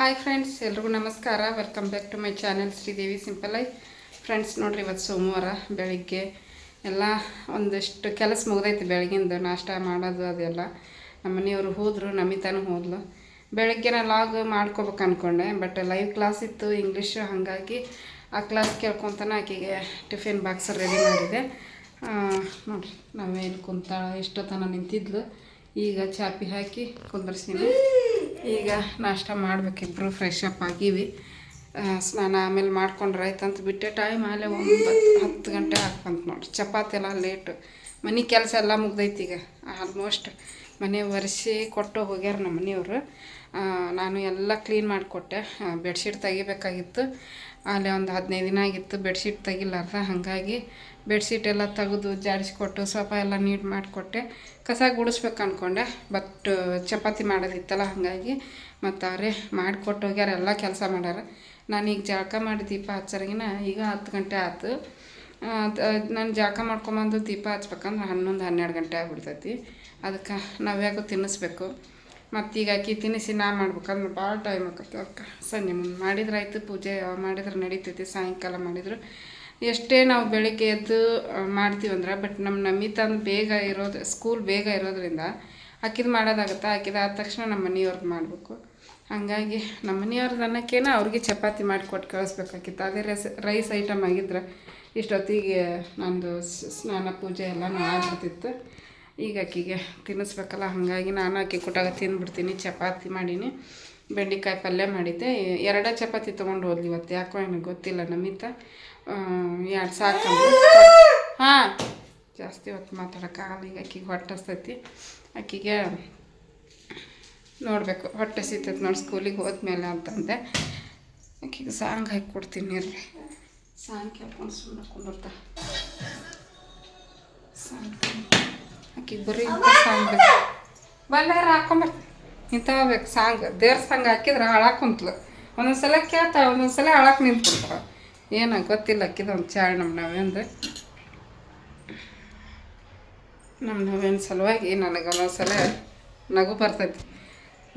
Hi friends, ಎಲ್ರಿಗೂ ನಮಸ್ಕಾರ. Welcome back to my channel Sridevi Simple Life. Friends ನೋಡಿರಿ, ಇವತ್ತು ಸೋಮವಾರ ಬೆಳಿಗ್ಗೆ ಎಲ್ಲ ಒಂದಿಷ್ಟು ಕೆಲಸ ಮುಗ್ದೈತಿ. ಬೆಳಗಿಂದ ನಾಷ್ಟ ಮಾಡೋದು ಅದೆಲ್ಲ ನಮ್ಮ ಮನೆಯವರು ಹೋದರು, ನಮಿತಾನು ಹೋದ್ಲು. ಬೆಳಗ್ಗೆ ನಾನು ಲಾಗ್ ಮಾಡ್ಕೋಬೇಕು ಅಂದ್ಕೊಂಡೆ, ಬಟ್ ಲೈವ್ ಕ್ಲಾಸ್ ಇತ್ತು ಇಂಗ್ಲೀಷ್, ಹಾಗಾಗಿ ಆ ಕ್ಲಾಸ್ ಕೇಳ್ಕೊತಾನೆ ಆಕೆಗೆ ಟಿಫಿನ್ ಬಾಕ್ಸ್ ರೆಡಿ ಮಾಡಿದೆ. ನೋಡಿರಿ, ನಾವೇನು ಕುಂತಾಳ ಇಷ್ಟೊತ್ತನ ನಿಂತಿದ್ಲು. ಈಗ ಚಾಪಿ ಹಾಕಿ ಕುಂದರ್ಸೀನಿ. ಈಗ ನಾಷ್ಟ ಮಾಡಬೇಕಿಬ್ರು ಫ್ರೆಶ್ ಅಪ್ ಆಗೀವಿ. ಸ್ನಾನ ಆಮೇಲೆ ಮಾಡ್ಕೊಂಡ್ರೆ ಆಯ್ತಂತ ಬಿಟ್ಟೆ. ಟೈಮ್ ಆಲೆ 9-10 ಗಂಟೆ ಹಾಕ್ಬಂತು ನೋಡಿರಿ. ಚಪಾತಿ ಎಲ್ಲ ಲೇಟು. ಮನೆ ಕೆಲಸ ಎಲ್ಲ ಮುಗ್ದೈತಿ. ಈಗ ಆಲ್ಮೋಸ್ಟ್ ಮನೆ ಒರೆಸಿ ಕೊಟ್ಟು ಹೋಗ್ಯಾರ ನಮ್ಮ ಮನೆಯವರು. ನಾನು ಎಲ್ಲ ಕ್ಲೀನ್ ಮಾಡಿಕೊಟ್ಟೆ. ಬೆಡ್ಶೀಟ್ ತೆಗಿಬೇಕಾಗಿತ್ತು. ಅಲ್ಲೇ ಒಂದು 15 ದಿನ ಆಗಿತ್ತು ಬೆಡ್ಶೀಟ್ ತೆಗಿಲಾರ್ದ. ಹಾಗಾಗಿ ಬೆಡ್ಶೀಟ್ ಎಲ್ಲ ತೆಗೆದು ಜಾಡಿಸ್ಕೊಟ್ಟು ಸೋಫಾ ಎಲ್ಲ ನೀಟ್ ಮಾಡಿಕೊಟ್ಟೆ. ಕಸ ಗುಡಿಸ್ಬೇಕು ಅಂದ್ಕೊಂಡೆ, ಬಟ್ ಚಪಾತಿ ಮಾಡೋದಿತ್ತಲ್ಲ, ಹಾಗಾಗಿ ಮತ್ತು ಅವರೇ ಮಾಡಿಕೊಟ್ಟು ಹೋಗ್ಯಾರ. ಎಲ್ಲ ಕೆಲಸ ಮಾಡ್ಯಾರ. ನಾನೀಗ ಜಳಕ ಮಾಡಿ ದೀಪ ಹಚ್ಚರಿಗಿನ ಈಗ 10 ಗಂಟೆ ಆಯ್ತು. ನಾನು ಜಳಕ ಮಾಡ್ಕೊಂಬಂದು ದೀಪ ಹಚ್ಬೇಕಂದ್ರೆ 11-12 ಗಂಟೆ ಆಗಿಬಿಡ್ತೈತಿ. ಅದಕ್ಕೆ ನಾವ್ಯಾಗೂ ತಿನ್ನಿಸ್ಬೇಕು. ಮತ್ತೀಗ ಅಕ್ಕಿ ತಿನ್ನಿಸಿ ನಾ ಮಾಡ್ಬೇಕಂದ್ರೆ ಭಾಳ ಟೈಮ್ ಆಕತ್ತೆ. ಅದಕ್ಕೆ ಸಂಜೆ ಮುಂದೆ ಮಾಡಿದ್ರೆ ಆಯಿತು. ಪೂಜೆ ಮಾಡಿದ್ರೆ ನಡೀತೈತಿ. ಸಾಯಂಕಾಲ ಮಾಡಿದ್ರು ಎಷ್ಟೇ ನಾವು ಬೆಳಿಗ್ಗೆ ಎದ್ದು ಮಾಡ್ತೀವಂದ್ರೆ, ಬಟ್ ನಮ್ಮ ನಮಿತಂದು ಬೇಗ ಇರೋದು, ಸ್ಕೂಲ್ ಬೇಗ ಇರೋದ್ರಿಂದ ಅಕ್ಕಿದು ಮಾಡೋದಾಗುತ್ತೆ. ಅಕ್ಕಿದು ಆದ ತಕ್ಷಣ ನಮ್ಮ ಮನೆಯವ್ರದ್ದು ಮಾಡಬೇಕು. ಹಾಗಾಗಿ ನಮ್ಮ ಮನೆಯವ್ರದ್ದು ಅನ್ನೋಕ್ಕೇನ ಅವ್ರಿಗೆ ಚಪಾತಿ ಮಾಡಿಕೊಟ್ಟು ಕಳಿಸ್ಬೇಕಾಗಿತ್ತು. ಅದೇ ರೈಸ್ ಐಟಮ್ ಆಗಿದ್ರೆ ಇಷ್ಟೊತ್ತಿಗೆ ನಂದು ಸ್ನಾನ ಪೂಜೆ ಎಲ್ಲನೂ ಆಗ್ಬಿಡ್ತಿತ್ತು. ಈಗ ಅಕ್ಕಿಗೆ ತಿನ್ನಿಸ್ಬೇಕಲ್ಲ, ಹಾಗಾಗಿ ನಾನು ಅಕ್ಕಿ ಕೊಟ್ಟಾಗ ತಿಂದ್ಬಿಡ್ತೀನಿ. ಚಪಾತಿ ಮಾಡೀನಿ, ಬೆಂಡೆಕಾಯಿ ಪಲ್ಯ ಮಾಡಿದ್ದೆ. 2 ಚಪಾತಿ ತೊಗೊಂಡು ಹೋದ್ಲಿ ಇವತ್ತು. ಯಾಕೋ ನನಗೆ ಗೊತ್ತಿಲ್ಲ, ನಮಿತ 2 ಸಾಕಂದು. ಹಾಂ, ಜಾಸ್ತಿ ಹೊತ್ತು ಮಾತಾಡೋಕ್ಕಾಗಲ್ಲ. ಈಗ ಅಕ್ಕಿಗೆ ಹೊಟ್ಟೆ ಹಸ್ತೈತಿ. ಅಕ್ಕಿಗೆ ನೋಡಬೇಕು, ಹೊಟ್ಟೆ ಸಿಗ್ತೈತೆ ನೋಡಿ ಸ್ಕೂಲಿಗೆ ಹೋದ್ಮೇಲೆ ಅಂತಂದೆ. ಅಕ್ಕಿಗೆ ಸಾಂಗ್ ಹಾಕಿ ಕೊಡ್ತೀನಿ ರೀ. ಸಾಂಗ್ ಕೇಳ್ಕೊಂಡು ಸುಮ್ಮನೆ ಕುಂದಿರ್ತ. ಸಾಂಗ್ ಅಕ್ಕಿಗೆ ಬರೀ ಇಂಥ ಸಾಂಗ್ ಬೇಕು. ಬಂದಾರ ಹಾಕೊಂಬರ್ತೀನಿ. ಇಂಥವು ಬೇಕು ಸಾಂಗ್. ದೇವ್ರ ಸಾಂಗ್ ಹಾಕಿದ್ರೆ ಹಾಳಾಕ್ ಕುಂತ್ಲು. ಒಂದೊಂದು ಸಲ ಕೇಳ್ತಾಳೆ, ಒಂದೊಂದು ಸಲ ಹಾಳಾಕ್ ನಿಂತ್ಬಿಡ್ತಾಳೆ. ಏನೋ ಗೊತ್ತಿಲ್ಲ. ಅಕ್ಕಿದ ಒಂದು ಚಾಳ್ ನಮ್ಮ ನಾವೇಂದ್ರೆ ನಮ್ಮ ನಾವೇನು ಸಲುವಾಗಿ ನನಗೆ ಒಂದೊಂದು ಸಲ ನಗು ಬರ್ತೈತಿ.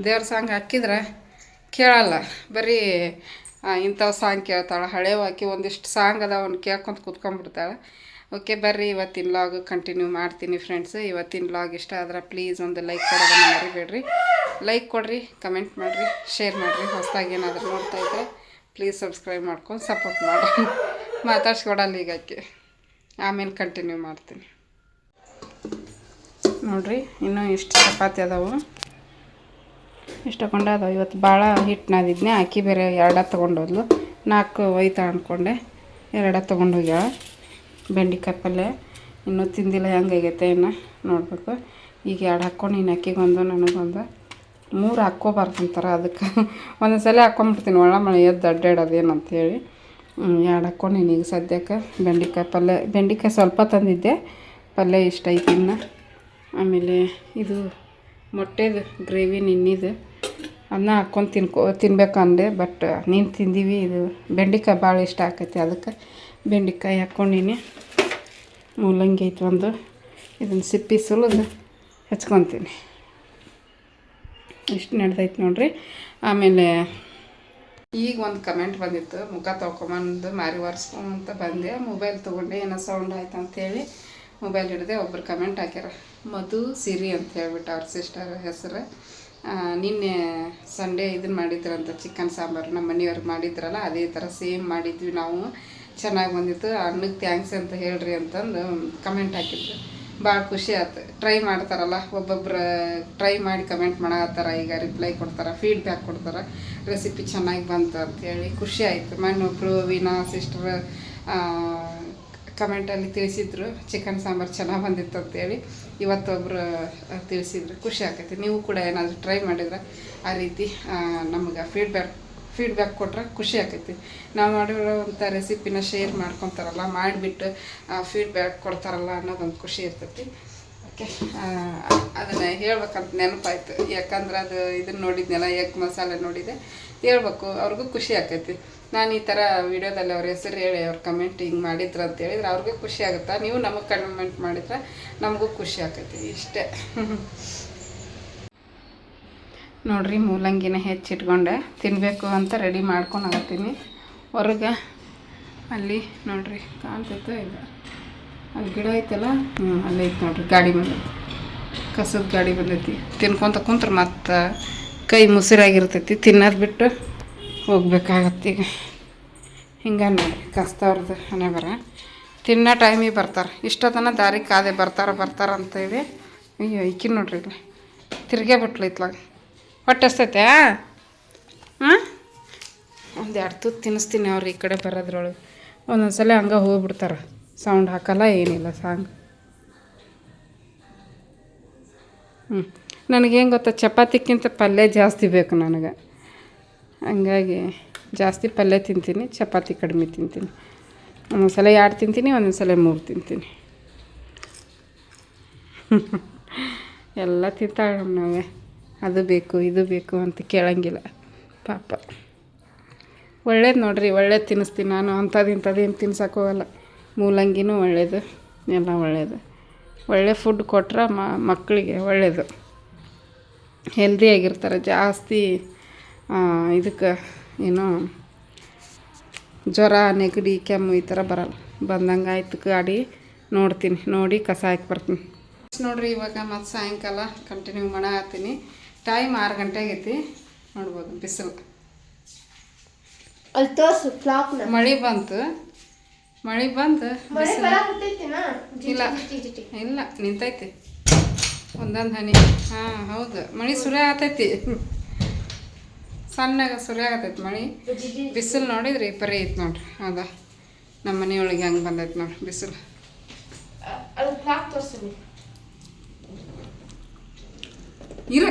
ದೇವ್ರ ಸಾಂಗ್ ಹಾಕಿದ್ರೆ ಕೇಳಲ್ಲ, ಬರೀ ಇಂಥವು ಸಾಂಗ್ ಕೇಳ್ತಾಳೆ. ಹಳೇವು ಹಾಕಿ ಒಂದಿಷ್ಟು ಸಾಂಗ್ ಅದಾವನ್ನ ಕೇಳ್ಕೊಂತ ಕೂತ್ಕೊಂಡ್ಬಿಡ್ತಾಳೆ. ಓಕೆ, ಬರ್ರಿ ಇವತ್ತಿನ ಲಾಗ್ ಕಂಟಿನ್ಯೂ ಮಾಡ್ತೀನಿ ಫ್ರೆಂಡ್ಸ್. ಇವತ್ತಿನ ಲಾಗ್ ಇಷ್ಟ ಆದ್ರೆ ಪ್ಲೀಸ್ ಒಂದು ಲೈಕ್ ಕೊಡೋದನ್ನು ಮರಿಬೇಡ್ರಿ. ಲೈಕ್ ಕೊಡ್ರಿ, ಕಮೆಂಟ್ ಮಾಡಿರಿ, ಶೇರ್ ಮಾಡಿರಿ. ಹೊಸದಾಗಿ ಏನಾದರೂ ನೋಡ್ತಾಯಿದ್ರೆ ಪ್ಲೀಸ್ ಸಬ್ಸ್ಕ್ರೈಬ್ ಮಾಡ್ಕೊಂಡು ಸಪೋರ್ಟ್ ಮಾಡಿ. ಮಾತಾಡ್ಸ್ಕೊಡಲ್ಲ ಈಗ ಅಕ್ಕಿ. ಆಮೇಲೆ ಕಂಟಿನ್ಯೂ ಮಾಡ್ತೀನಿ. ನೋಡಿರಿ, ಇನ್ನೂ ಇಷ್ಟು ಚಪಾತಿ ಅದಾವು. ಇಷ್ಟು ತಗೊಂಡು ಅದಾವೆ. ಇವತ್ತು ಭಾಳ ಹಿಟ್ಟು ನಾದಿದ್ನೆ. ಅಕ್ಕಿ ಬೇರೆ 2 ತೊಗೊಂಡೋದ್ಲು. 4 ಒಯ್ತಾ ಅಂದ್ಕೊಂಡೆ, 2 ತೊಗೊಂಡೋಗ್ಯಾಳ. ಬೆಂಡೆಕಾಯಿ ಪಲ್ಯ ಇನ್ನೂ ತಿಂದಿಲ್ಲ, ಹೆಂಗಾಗೈತೆ ಇನ್ನು ನೋಡಬೇಕು. ಈಗ 2 ಹಾಕ್ಕೊಂಡು ನೀನು ಅಕ್ಕಿಗೊಂದು ನನಗೊಂದು 3 ಹಾಕ್ಕೋಬಾರ್ದಂತಾರೆ. ಅದಕ್ಕೆ ಒಂದೊಂದು ಸಲ ಹಾಕ್ಕೊಂಬಿಡ್ತೀನಿ ಒಳ್ಳೆ ಮಳೆ ಎದ್ದು ಅಡ್ಡಾಡೋದೇನು ಅಂಥೇಳಿ. 2 ಹಾಕ್ಕೊಂಡು ನೀನು ಈಗ ಸದ್ಯಕ್ಕೆ ಬೆಂಡೆಕಾಯಿ ಪಲ್ಯ. ಬೆಂಡೆಕಾಯಿ ಸ್ವಲ್ಪ ತಂದಿದ್ದೆ, ಪಲ್ಯ ಇಷ್ಟ ಐತಿ ಇನ್ನು. ಆಮೇಲೆ ಇದು ಮೊಟ್ಟೆದು ಗ್ರೇವಿ ನಿನ್ನಿದು, ಅದನ್ನ ಹಾಕ್ಕೊಂಡು ತಿನ್ಬೇಕಂದೆ. ಬಟ್ ನೀನು ತಿಂದೀವಿ. ಇದು ಬೆಂಡೆಕಾಯಿ ಭಾಳ ಇಷ್ಟ ಆಕೈತಿ, ಅದಕ್ಕೆ ಬೆಂಡೆಕಾಯಿ ಹಾಕ್ಕೊಂಡೀನಿ. ಮೂಲಂಗಿ ಐತಿ ಒಂದು, ಇದನ್ನು ಸಿಪ್ಪಿ ಸುಲಿದು ಹೆಚ್ಕೊತೀನಿ. ಇಷ್ಟು ನಡೆದೈತೆ ನೋಡ್ರಿ. ಆಮೇಲೆ ಈಗ ಒಂದು ಕಮೆಂಟ್ ಬಂದಿತ್ತು, ಮುಖ ತೊಳ್ಕೊಂಬಂದು ಮಾರಿ ಒರೆಸ್ಕೊಂತ ಬಂದೆ. ಮೊಬೈಲ್ ತೊಗೊಂಡೆ, ಏನೋ ಸೌಂಡ್ ಆಯ್ತು ಅಂಥೇಳಿ ಮೊಬೈಲ್ ಹಿಡಿದೆ. ಒಬ್ಬರು ಕಮೆಂಟ್ ಹಾಕ್ಯಾರ, ಮಧು ಸಿರಿ ಅಂತ ಹೇಳ್ಬಿಟ್ಟು ಅವ್ರ ಸಿಸ್ಟರ್ ಹೆಸರು. ನಿನ್ನೆ ಸಂಡೇ ಇದನ್ನು ಮಾಡಿದ್ರಂತ, ಚಿಕನ್ ಸಾಂಬಾರು ನಮ್ಮ ಮನೆಯವ್ರಿಗೆ ಮಾಡಿದ್ರಲ್ಲ, ಅದೇ ಥರ ಸೇಮ್ ಮಾಡಿದ್ವಿ ನಾವು. ಚೆನ್ನಾಗಿ ಬಂದಿತ್ತು. ಅನ್ನಕ್ಕೆ ಥ್ಯಾಂಕ್ಸ್ ಅಂತ ಹೇಳ್ರಿ ಅಂತಂದು ಕಮೆಂಟ್ ಹಾಕಿದ್ರು. ಭಾಳ ಖುಷಿ ಆಯ್ತು. ಟ್ರೈ ಮಾಡ್ತಾರಲ್ಲ, ಒಬ್ಬೊಬ್ರು ಟ್ರೈ ಮಾಡಿ ಕಮೆಂಟ್ ಮಾಡತ್ತಾರ, ಈಗ ರಿಪ್ಲೈ ಕೊಡ್ತಾರೆ, ಫೀಡ್ಬ್ಯಾಕ್ ಕೊಡ್ತಾರೆ. ರೆಸಿಪಿ ಚೆನ್ನಾಗಿ ಬಂತು ಅಂಥೇಳಿ ಖುಷಿ ಆಯಿತು. ಮೊನ್ನೊಬ್ಬರು ವೀಣಾ ಸಿಸ್ಟರ್ ಕಮೆಂಟಲ್ಲಿ ತಿಳಿಸಿದ್ರು, ಚಿಕನ್ ಸಾಂಬಾರು ಚೆನ್ನಾಗಿ ಬಂದಿತ್ತು ಅಂತೇಳಿ. ಇವತ್ತೊಬ್ಬರು ತಿಳಿಸಿದ್ರು. ಖುಷಿ ಆಕೈತಿ. ನೀವು ಕೂಡ ಏನಾದರೂ ಟ್ರೈ ಮಾಡಿದ್ರೆ ಆ ರೀತಿ ನಮ್ಗೆ ಫೀಡ್ಬ್ಯಾಕ್ ಕೊಟ್ರೆ ಖುಷಿ ಆಕೈತಿ. ನಾವು ಮಾಡಿರೋ ಅಂಥ ರೆಸಿಪಿನ ಶೇರ್ ಮಾಡ್ಕೊತಾರಲ್ಲ, ಮಾಡಿಬಿಟ್ಟು ಫೀಡ್ಬ್ಯಾಕ್ ಕೊಡ್ತಾರಲ್ಲ ಅನ್ನೋದೊಂದು ಖುಷಿ ಇರ್ತೈತಿ. ಓಕೆ, ಅದನ್ನು ಹೇಳ್ಬೇಕಂತ ನೆನಪಾಯ್ತು. ಯಾಕಂದ್ರೆ ಅದು ಇದನ್ನು ನೋಡಿದ್ನೆಲ್ಲ, ಎಗ್ ಮಸಾಲೆ ನೋಡಿದೆ, ಹೇಳ್ಬೇಕು. ಅವ್ರಿಗೂ ಖುಷಿ ಆಕೈತಿ. ನಾನು ಈ ಥರ ವೀಡಿಯೋದಲ್ಲಿ ಅವ್ರ ಹೆಸರು ಹೇಳಿ ಅವ್ರು ಕಮೆಂಟ್ ಹಿಂಗೆ ಮಾಡಿದ್ರು ಅಂತ ಹೇಳಿದ್ರೆ ಅವ್ರಿಗೂ ಖುಷಿ ಆಗುತ್ತೆ. ನೀವು ನಮಗೆ ಕಮೆಂಟ್ ಮಾಡಿದ್ರೆ ನಮಗೂ ಖುಷಿ ಆಕೈತಿ. ಇಷ್ಟೇ. ನೋಡಿರಿ ಮೂಲಂಗಿನ ಹೆಚ್ಚಿಟ್ಕೊಂಡೆ ತಿನ್ನಬೇಕು ಅಂತ ರೆಡಿ ಮಾಡ್ಕೊಂಡು ಹೋಗ್ತೀನಿ ಹೊರಗೆ. ಅಲ್ಲಿ ನೋಡಿರಿ ಕಾಣ್ತೈತೆ ಇಲ್ಲ ಅಲ್ಲಿ ಗಿಡ ಐತಲ್ಲ, ಅಲ್ಲಿ ಐತೆ ನೋಡಿರಿ. ಗಾಡಿ ಬಂದೈತಿ, ಕಸದ ಗಾಡಿ ಬಂದೈತಿ. ತಿನ್ಕೊತ ಕುಂತ್ರೆ ಮತ್ತು ಕೈ ಮುಸಿರಾಗಿರ್ತೈತಿ, ತಿನ್ನೋದು ಬಿಟ್ಟು ಹೋಗ್ಬೇಕಾಗತ್ತೆ. ಈಗ ಹಿಂಗೆ ನೋಡಿ ಕಸ್ತವ್ರದ್ದು ಹಣೆ ಬರ. ತಿನ್ನೋ ಟೈಮಿಗೆ ಬರ್ತಾರೆ, ಇಷ್ಟೊತ್ತನ ದಾರಿ ಕಾದೆ ಬರ್ತಾರೆ ಅಂತೇಳಿ. ಅಯ್ಯೋ ಈಕಿನ ನೋಡ್ರಿ ಇಲ್ಲಿ ತಿರ್ಗೇ ಬಿಟ್ಲು ಇತ್ಲಾಗ. ಹೊಟ್ಟೆ ಹಸ್ತೈತೆ. ಹಾಂ, ಒಂದು 2 ತುತ್ತು ತಿನ್ನಿಸ್ತೀನಿ ಅವ್ರು ಈ ಕಡೆ ಬರೋದ್ರೊಳಗೆ. ಒಂದೊಂದು ಸಲ ಹಂಗೆ ಹೋಗ್ಬಿಡ್ತಾರೆ, ಸೌಂಡ್ ಹಾಕಲ್ಲ ಏನಿಲ್ಲ ಸಾಂಗ್. ನನಗೇನು ಗೊತ್ತಾ, ಚಪಾತಿಕ್ಕಿಂತ ಪಲ್ಯ ಜಾಸ್ತಿ ಬೇಕು ನನಗೆ. ಹಂಗಾಗಿ ಜಾಸ್ತಿ ಪಲ್ಯ ತಿಂತೀನಿ, ಚಪಾತಿ ಕಡಿಮೆ ತಿಂತೀನಿ. ಒಂದೊಂದು ಸಲ 2 ತಿಂತೀನಿ, ಒಂದೊಂದು ಸಲ 3 ತಿಂತೀನಿ. ಎಲ್ಲ ತಿಂತಾಳೆ ನಾವೇ, ಅದು ಬೇಕು ಇದು ಬೇಕು ಅಂತ ಕೇಳಂಗಿಲ್ಲ ಪಾಪ. ಒಳ್ಳೇದು ನೋಡಿರಿ, ಒಳ್ಳೇದು ತಿನ್ನಿಸ್ತೀನಿ ನಾನು. ಅಂಥದ್ದು ಏನು ತಿನ್ಸಕ್ಕೆ ಹೋಗಲ್ಲ. ಮೂಲಂಗಿನೂ ಒಳ್ಳೆಯದು, ಎಲ್ಲ ಒಳ್ಳೆಯದು. ಒಳ್ಳೆ ಫುಡ್ ಕೊಟ್ರೆ ಮಕ್ಕಳಿಗೆ ಒಳ್ಳೆಯದು, ಹೆಲ್ದಿಯಾಗಿರ್ತಾರೆ. ಜಾಸ್ತಿ ಇದಕ್ಕೆ ಏನು ಜ್ವರ, ನೆಗಡಿ, ಕೆಮ್ಮು ಈ ಥರ ಬರಲ್ಲ. ಬಂದಂಗೆ ಆಯ್ತು ಗಾಡಿ ನೋಡ್ತೀನಿ, ನೋಡಿ ಕಸ ಹಾಕಿ ಬರ್ತೀನಿ. ನೋಡಿರಿ ಇವಾಗ ಮತ್ತು ಸಾಯಂಕಾಲ ಕಂಟಿನ್ಯೂ ಮಾಡತ್ತೀನಿ. ಟೈಮ್ 6 ಗಂಟೆ ಆಗೈತಿ. ನೋಡ್ಬೋದು ಬಿಸಿಲು. ಮಳೆ ಬಂತು ಇಲ್ಲ ಇಲ್ಲ ನಿಂತೈತಿ ಒಂದೊಂದು ಹನಿ. ಹಾಂ ಹೌದು, ಮಳೆ ಸುರಿ ಆಗತೈತಿ, ಸಣ್ಣಗ ಸುರಿ ಆಗತೈತಿ ಮಳೆ. ಬಿಸಿಲು ನೋಡಿದ್ರಿ ಪರಿ ಐತಿ ನೋಡ್ರಿ. ಹೌದಾ, ನಮ್ಮ ಮನೆಯೊಳಗೆ ಹಂಗೆ ಬಂದೈತಿ ನೋಡ್ರಿ ಬಿಸಿಲು. ಇರ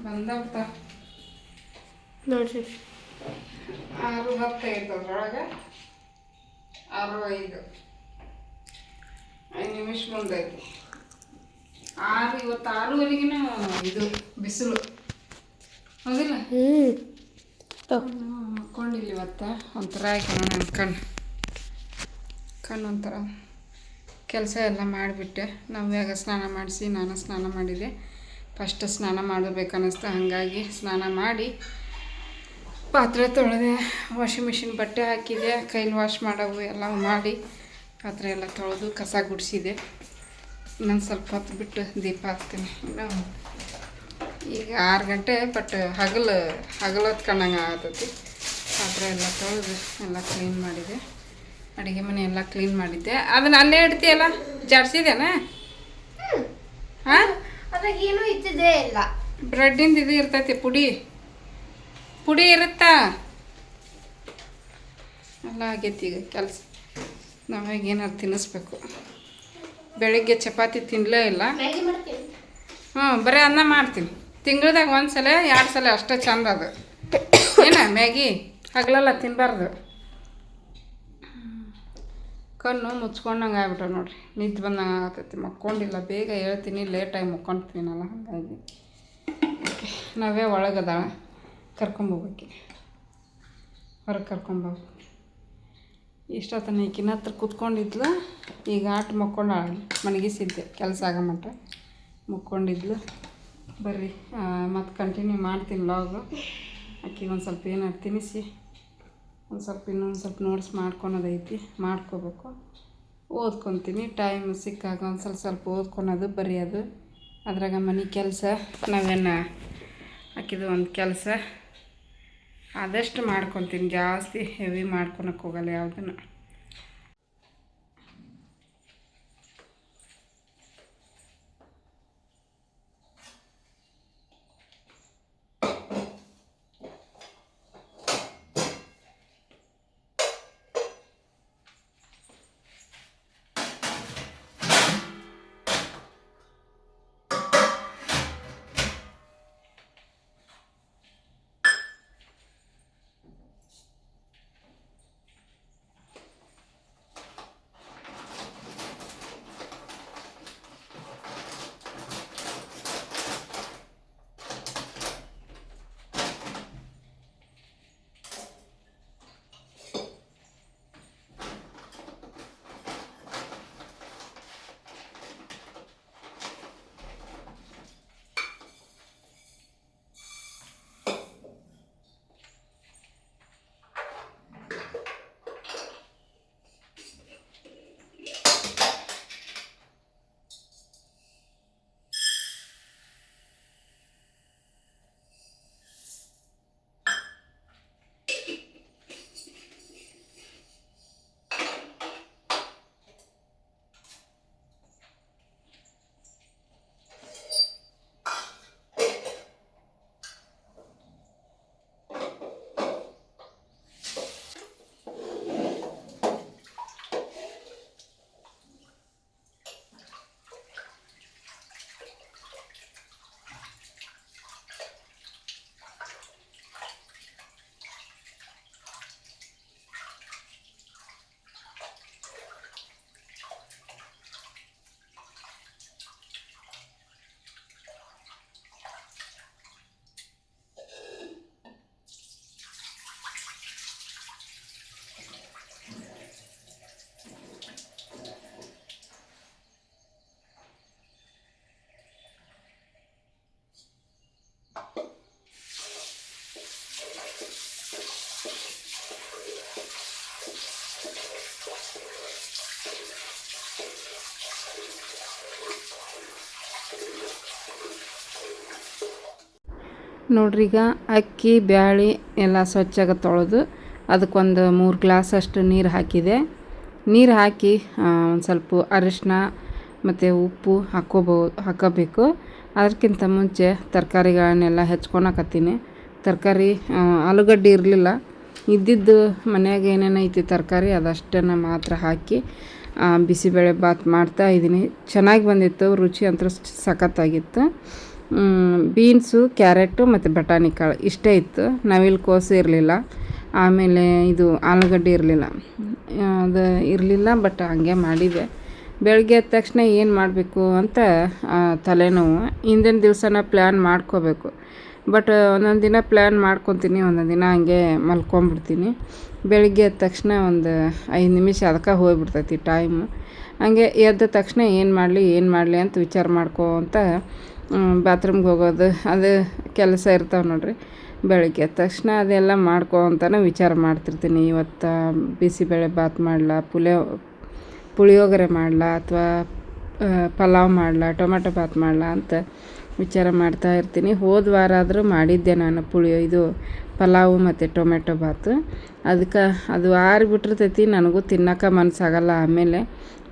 ಬಂದವ್ತ ನೋಡ್ರಿ. 6:10 ಅದ್ರೊಳಗೆ 6:05 ನಿಮಿಷ ಮುಂದೈತಿ. ಇವತ್ತು 6:00ವರೆಗಿನ ಇದು ಬಿಸಿಲು, ಹೌದಿಲ್ಲ? ಮಕ್ಕೊಂಡಿಲ್ಲ ಇವತ್ತು. ಒಂಥರ ಆಯ್ತು ನನ್ನ ಕಣ್ಣು ಒಂಥರ. ಕೆಲಸ ಎಲ್ಲ ಮಾಡಿಬಿಟ್ಟೆ. ನವ್ಯಾಗ ಸ್ನಾನ ಮಾಡಿಸಿ ನಾನು ಸ್ನಾನ ಮಾಡಿದೆ. ಫಸ್ಟ್ ಸ್ನಾನ ಮಾಡಬೇಕನ್ನಿಸ್ತು, ಹಾಗಾಗಿ ಸ್ನಾನ ಮಾಡಿ ಪಾತ್ರೆ ತೊಳೆದೆ. ವಾಷಿಂಗ್ ಮಿಷಿನ್ ಬಟ್ಟೆ ಹಾಕಿದೆ, ಕೈಲಿ ವಾಶ್ ಮಾಡವು ಎಲ್ಲ ಮಾಡಿ ಪಾತ್ರೆ ಎಲ್ಲ ತೊಳೆದು ಕಸ ಗುಡಿಸಿದೆ. ಇನ್ನೊಂದು ಸ್ವಲ್ಪ ಹೊತ್ತು ಬಿಟ್ಟು ದೀಪ ಹಾಕ್ತೀನಿ. ಈಗ 6 ಗಂಟೆ, ಬಟ್ ಹಗಲೊತ್ತು ಕಣ್ಣಂಗೆ ಆಗತೈತಿ. ಪಾತ್ರೆ ಎಲ್ಲ ತೊಳೆದು ಎಲ್ಲ ಕ್ಲೀನ್ ಮಾಡಿದೆ. ಅಡುಗೆ ಮನೆ ಎಲ್ಲ ಕ್ಲೀನ್ ಮಾಡಿದ್ದೆ. ಅದನ್ನ ಅಲ್ಲೇ ಇಡ್ತೀಯಲ್ಲ, ಜಾಡ್ಸಿದೇನಾ? ಹಾಂ, ಅದ್ರಾಗೇನು ಇದ್ದಿದ್ದೇ ಇಲ್ಲ. ಬ್ರೆಡ್ಡಿಂದು ಇದು ಇರ್ತೈತಿ, ಪುಡಿ ಇರುತ್ತಾ ಎಲ್ಲ ಆಗೈತಿ. ಈಗ ಕೆಲಸ ನಾವಾಗ ಏನಾರು ತಿನ್ನಿಸ್ಬೇಕು. ಬೆಳಿಗ್ಗೆ ಚಪಾತಿ ತಿನ್ನಲೇ ಇಲ್ಲ. ಬರೀ ಅನ್ನ ಮಾಡ್ತೀನಿ. ತಿಂಗ್ಳದಾಗ 1 ಸಲ 2 ಸಲ ಅಷ್ಟೇ ಚಂದ. ಅದು ಏನ ಮ್ಯಾಗಿ ಹಗಲೆಲ್ಲ ತಿನ್ನಬಾರ್ದು. ಕಣ್ಣು ಮುಚ್ಕೊಂಡಂಗೆ ಆಗ್ಬಿಟ್ರೆ ನೋಡಿರಿ, ನಿದ್ದೆ ಬಂದಂಗೆ ಆಗತೈತಿ. ಮಕ್ಕೊಂಡಿಲ್ಲ, ಬೇಗ ಹೇಳ್ತೀನಿ, ಲೇಟಾಗಿ ಮಕ್ಕೊಳ್ತೀನಲ್ಲ, ಹಾಗಾಗಿ ನಾವೇ ಒಳಗದಾಳ ಕರ್ಕೊಂಬೋಗ್ಬೇಕಿ, ಹೊರಗೆ ಕರ್ಕೊಂಬೋಗ್ಬೇಕು. ಇಷ್ಟೊತ್ತನ ಈಕಿನ ಹತ್ರ ಕೂತ್ಕೊಂಡಿದ್ಲು. ಈಗ ಮಕ್ಕೊಂಡಾಳ, ಮನಗಿಸಿದ್ದೆ ಕೆಲಸ ಆಗೋ ಮಟ್ಟ ಮಕ್ಕೊಂಡಿದ್ಲು. ಬರ್ರಿ ಮತ್ತು ಕಂಟಿನ್ಯೂ ಮಾಡ್ತೀನಿ ವ್ಲಾಗು. ಆಕಿಗೆ ಒಂದು ಸ್ವಲ್ಪ ಏನಾರು ತಿನ್ನಿಸಿ ಇನ್ನೊಂದು ಸ್ವಲ್ಪ ನೋಟ್ಸ್ ಮಾಡ್ಕೊಳೋದೈತಿ, ಮಾಡ್ಕೋಬೇಕು. ಓದ್ಕೊತೀನಿ. ಟೈಮ್ ಸಿಕ್ಕಾಗ ಒಂದು ಸ್ವಲ್ಪ ಓದ್ಕೊಳೋದು, ಬರೆಯೋದು. ಅದ್ರಾಗ ಮನೆ ಕೆಲಸ ನಾವೇನು ಆಕಿದು ಒಂದು ಕೆಲಸ ಆದಷ್ಟು ಮಾಡ್ಕೊತೀನಿ. ಜಾಸ್ತಿ ಹೆವಿ ಮಾಡ್ಕೊಳಕ್ಕೆ ಹೋಗಲ್ಲ ಯಾವುದನ್ನು. ನೋಡ್ರಿ, ಈಗ ಅಕ್ಕಿ ಬ್ಯಾಳಿ ಎಲ್ಲ ಸ್ವಚ್ಛಾಗಿ ತೊಳೆದು ಅದಕ್ಕೊಂದು 3 ಗ್ಲಾಸ್ ಅಷ್ಟು ನೀರು ಹಾಕಿದೆ. ನೀರು ಹಾಕಿ ಒಂದು ಸ್ವಲ್ಪ ಅರಿಶಿನ ಮತ್ತು ಉಪ್ಪು ಹಾಕೋಬೇಕು. ಅದಕ್ಕಿಂತ ಮುಂಚೆ ತರಕಾರಿಗಳನ್ನೆಲ್ಲ ಹೆಚ್ಕೊಳಕತ್ತೀನಿ. ತರಕಾರಿ ಆಲೂಗಡ್ಡೆ ಇರಲಿಲ್ಲ, ಇದ್ದಿದ್ದು ಮನ್ಯಾಗ ಏನೇನು ಐತಿ ತರಕಾರಿ ಅದಷ್ಟನ್ನು ಮಾತ್ರ ಹಾಕಿ ಬಿಸಿಬೇಳೆ ಬಾತ್ ಮಾಡ್ತಾಯಿದ್ದೀನಿ. ಚೆನ್ನಾಗಿ ಬಂದಿತ್ತು, ರುಚಿ ಅಂತೂ ಸಖತ್ತಾಗಿತ್ತು. ಬೀನ್ಸು, ಕ್ಯಾರೆಟು ಮತ್ತು ಬಟಾಣಿ ಕಾಳು ಇಷ್ಟೇ ಇತ್ತು. ನವಿಲು ಕೋಸು ಇರಲಿಲ್ಲ, ಆಮೇಲೆ ಇದು ಆಲೂಗಡ್ಡೆ ಇರಲಿಲ್ಲ. ಅದು ಇರಲಿಲ್ಲ, ಬಟ್ ಹಂಗೆ ಮಾಡಿದೆ. ಬೆಳಗ್ಗೆ ಎದ್ದ ತಕ್ಷಣ ಏನು ಮಾಡಬೇಕು ಅಂತ ತಲೆನೋವು. ಹಿಂದಿನ ದಿವಸನ ಪ್ಲ್ಯಾನ್ ಮಾಡ್ಕೋಬೇಕು, ಬಟ್ ಒಂದೊಂದು ದಿನ ಪ್ಲ್ಯಾನ್ ಮಾಡ್ಕೊತೀನಿ, ಒಂದೊಂದು ದಿನ ಹಂಗೆ ಮಲ್ಕೊಂಬಿಡ್ತೀನಿ. ಬೆಳಗ್ಗೆ ಎದ್ದ ತಕ್ಷಣ ಒಂದು 5 ನಿಮಿಷ ಅದಕ್ಕೆ ಹೋಗ್ಬಿಡ್ತೈತಿ ಟೈಮು. ಹಂಗೆ ಎದ್ದ ತಕ್ಷಣ ಏನು ಮಾಡಲಿ ಅಂತ ವಿಚಾರ ಮಾಡ್ಕೊತ ಬಾತ್ರೂಮ್ಗೆ ಹೋಗೋದು ಅದು ಕೆಲಸ ಇರ್ತಾವೆ ನೋಡ್ರಿ. ಬೆಳಗ್ಗೆ ಎದ್ದ ತಕ್ಷಣ ಅದೆಲ್ಲ ಮಾಡ್ಕೊತನೇ ವಿಚಾರ ಮಾಡ್ತಿರ್ತೀನಿ. ಇವತ್ತು ಬಿಸಿಬೇಳೆ ಬಾತ್ ಮಾಡಲಾ, ಪುಳಿಯೋಗರೆ ಮಾಡಲಾ, ಅಥವಾ ಪಲಾವ್ ಮಾಡಲಾ, ಟೊಮೆಟೊ ಬಾತ್ ಮಾಡಲಾ ಅಂತ ವಿಚಾರ ಮಾಡ್ತಾ ಇರ್ತೀನಿ. ಹೋದ ವಾರ ಆದರೂ ಮಾಡಿದ್ದೆ ನಾನು ಪಲಾವು ಮತ್ತು ಟೊಮೆಟೊ ಬಾತು. ಅದಕ್ಕೆ ಅದು ಆರಿಬಿಟ್ಟಿರ್ತೈತಿ, ನನಗೂ ತಿನ್ನೋಕೆ ಮನಸ್ಸಾಗಲ್ಲ ಆಮೇಲೆ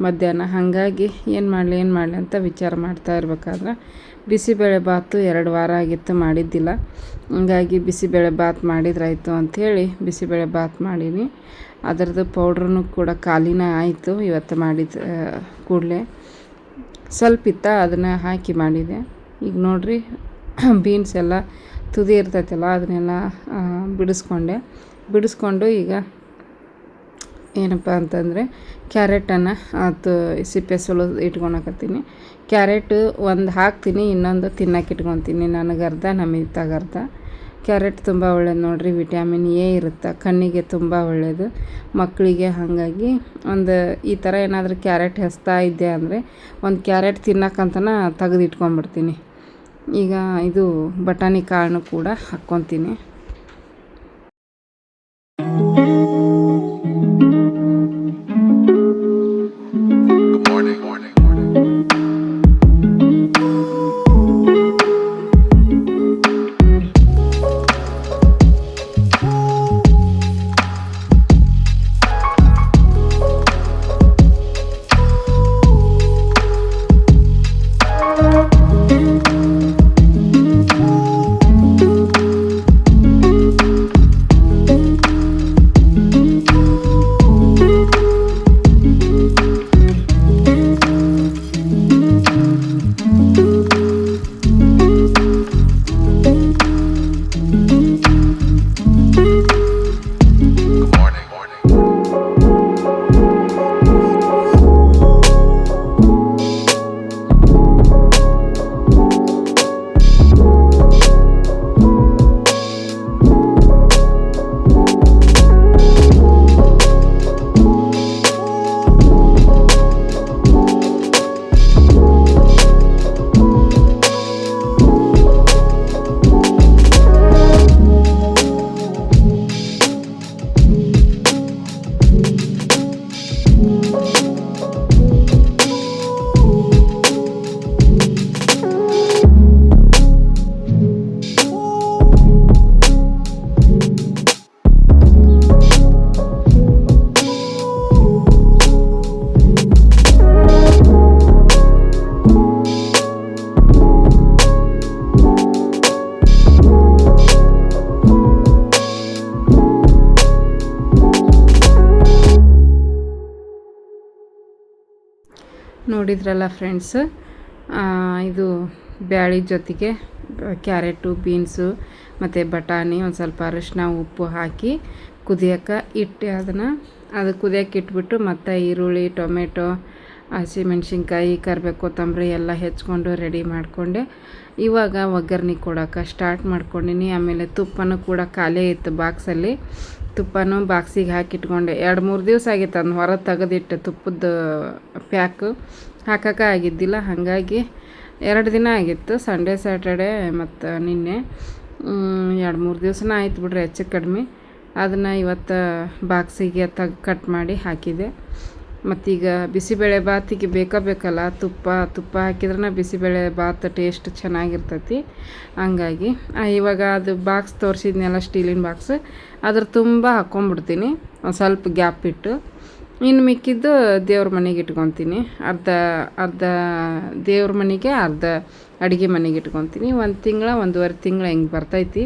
ಮಧ್ಯಾಹ್ನ. ಹಾಗಾಗಿ ಏನು ಮಾಡಲಿ ಅಂತ ವಿಚಾರ ಮಾಡ್ತಾ ಇರ್ಬೇಕಾದ್ರೆ ಬಿಸಿಬೇಳೆ ಬಾತು 2 ವಾರ ಆಗಿತ್ತು ಮಾಡಿದ್ದಿಲ್ಲ. ಹಂಗಾಗಿ ಬಿಸಿಬೇಳೆ ಬಾತ್ ಮಾಡಿದ್ರಾಯ್ತು ಅಂಥೇಳಿ ಬಿಸಿಬೇಳೆ ಬಾತ್ ಮಾಡೀನಿ. ಅದರದ್ದು ಪೌಡ್ರೂ ಕೂಡ ಖಾಲಿನೇ ಆಯಿತು ಇವತ್ತು ಮಾಡಿದ ಕೂಡಲೇ. ಸ್ವಲ್ಪ ಇತ್ತ, ಅದನ್ನು ಹಾಕಿ ಮಾಡಿದೆ. ಈಗ ನೋಡಿರಿ, ಬೀನ್ಸ್ ಎಲ್ಲ ತುದಿ ಇರ್ತೈತಲ್ಲ ಅದನ್ನೆಲ್ಲ ಬಿಡಿಸ್ಕೊಂಡು ಈಗ ಏನಪ್ಪ ಅಂತಂದರೆ ಕ್ಯಾರೆಟನ್ನು ಸಿಪ್ಪೆ ಸುಲಿದು ಇಟ್ಕೊಳಕತ್ತೀನಿ. ಕ್ಯಾರೆಟು ಒಂದು ಹಾಕ್ತೀನಿ, ಇನ್ನೊಂದು ತಿನ್ನಕ್ಕೆ ಇಟ್ಕೊತೀನಿ. ನನಗರ್ಧ, ನಮಿತಾಗರ್ಧ. ಕ್ಯಾರೆಟ್ ತುಂಬ ಒಳ್ಳೇದು ನೋಡಿರಿ, ವಿಟಮಿನ್ ಎ ಇರುತ್ತೆ, ಕಣ್ಣಿಗೆ ತುಂಬ ಒಳ್ಳೆಯದು ಮಕ್ಕಳಿಗೆ. ಹಾಗಾಗಿ ಈ ಥರ ಏನಾದರೂ ಕ್ಯಾರೆಟ್ ಹೆಚ್ತಾ ಇದ್ದೆ ಅಂದರೆ ಒಂದು ಕ್ಯಾರೆಟ್ ತಿನ್ನಕ್ಕಂತನ ತೆಗೆದು ಇಟ್ಕೊಂಡ್ಬಿಡ್ತೀನಿ. ಈಗ ಇದು ಬಟಾಣಿ ಕಾಳನ್ನು ಕೂಡ ಹಾಕ್ಕೊತೀನಿ. ನೋಡಿದ್ರಲ್ಲ ಫ್ರೆಂಡ್ಸ್, ಇದು ಬ್ಯಾಳಿ ಜೊತೆಗೆ ಕ್ಯಾರೆಟು, ಬೀನ್ಸು ಮತ್ತು ಬಟಾಣಿ, ಒಂದು ಸ್ವಲ್ಪ ಅರಿಶಿನ, ಉಪ್ಪು ಹಾಕಿ ಕುದಿಯೋಕೆ ಇಟ್ಟು ಅದು ಕುದಿಯೋಕೆ ಇಟ್ಬಿಟ್ಟು ಮತ್ತು ಈರುಳ್ಳಿ, ಟೊಮೆಟೊ, ಹಸಿಮೆಣ್ಸಿನ್ಕಾಯಿ, ಕರಿಬೇವು, ಕೊತ್ತಂಬರಿ ಎಲ್ಲ ಹೆಚ್ಕೊಂಡು ರೆಡಿ ಮಾಡಿಕೊಂಡೆ. ಇವಾಗ ಒಗ್ಗರಣೆ ಕೊಡೋಕೆ ಸ್ಟಾರ್ಟ್ ಮಾಡ್ಕೊಂಡಿನಿ. ಆಮೇಲೆ ತುಪ್ಪನೂ ಕೂಡ ಖಾಲಿ ಇತ್ತು ಬಾಕ್ಸಲ್ಲಿ. ತುಪ್ಪನೂ ಬಾಕ್ಸಿಗೆ ಹಾಕಿಟ್ಕೊಂಡೆ. 2-3 ದಿವಸ ಆಗಿತ್ತು ಅದನ್ನ ಹೊರಗೆ ತೆಗೆದಿಟ್ಟು ತುಪ್ಪದ ಪ್ಯಾಕು ಹಾಕೋಕೆ ಆಗಿದ್ದಿಲ್ಲ. ಹಾಗಾಗಿ 2 ದಿನ ಆಗಿತ್ತು, ಸಂಡೇ ಸ್ಯಾಟರ್ಡೇ ಮತ್ತು ನಿನ್ನೆ. 2-3 ದಿವಸನ ಆಯ್ತು ಬಿಡ್ರಿ ಹೆಚ್ಚು ಕಡಿಮೆ. ಅದನ್ನು ಇವತ್ತು ಬಾಕ್ಸಿಗೆ ಕಟ್ ಮಾಡಿ ಹಾಕಿದೆ. ಮತ್ತೀಗ ಬಿಸಿಬೇಳೆ ಬಾತಿಗೆ ಬೇಕಲ್ಲ ತುಪ್ಪ ಹಾಕಿದ್ರೆ ಬಿಸಿಬೇಳೆ ಬಾತ್ ಟೇಸ್ಟ್ ಚೆನ್ನಾಗಿರ್ತೈತಿ. ಹಂಗಾಗಿ ಇವಾಗ ಅದು ಬಾಕ್ಸ್ ತೋರಿಸಿದ್ನೆಲ್ಲ ಸ್ಟೀಲಿನ ಬಾಕ್ಸ್ ಅದ್ರ ತುಂಬ ಹಾಕ್ಕೊಂಬಿಡ್ತೀನಿ ಒಂದು ಸ್ವಲ್ಪ ಗ್ಯಾಪ್ ಇಟ್ಟು. ಇನ್ನು ಮಿಕ್ಕಿದ್ದು ದೇವ್ರ ಮನೆಗೆ ಇಟ್ಕೊತೀನಿ. ಅರ್ಧ ದೇವ್ರ ಮನೆಗೆ, ಅರ್ಧ ಅಡುಗೆ ಮನೆಗೆ ಇಟ್ಕೊತೀನಿ. 1 ತಿಂಗಳ 1.5 ತಿಂಗಳ ಹಿಂಗೆ ಬರ್ತೈತಿ.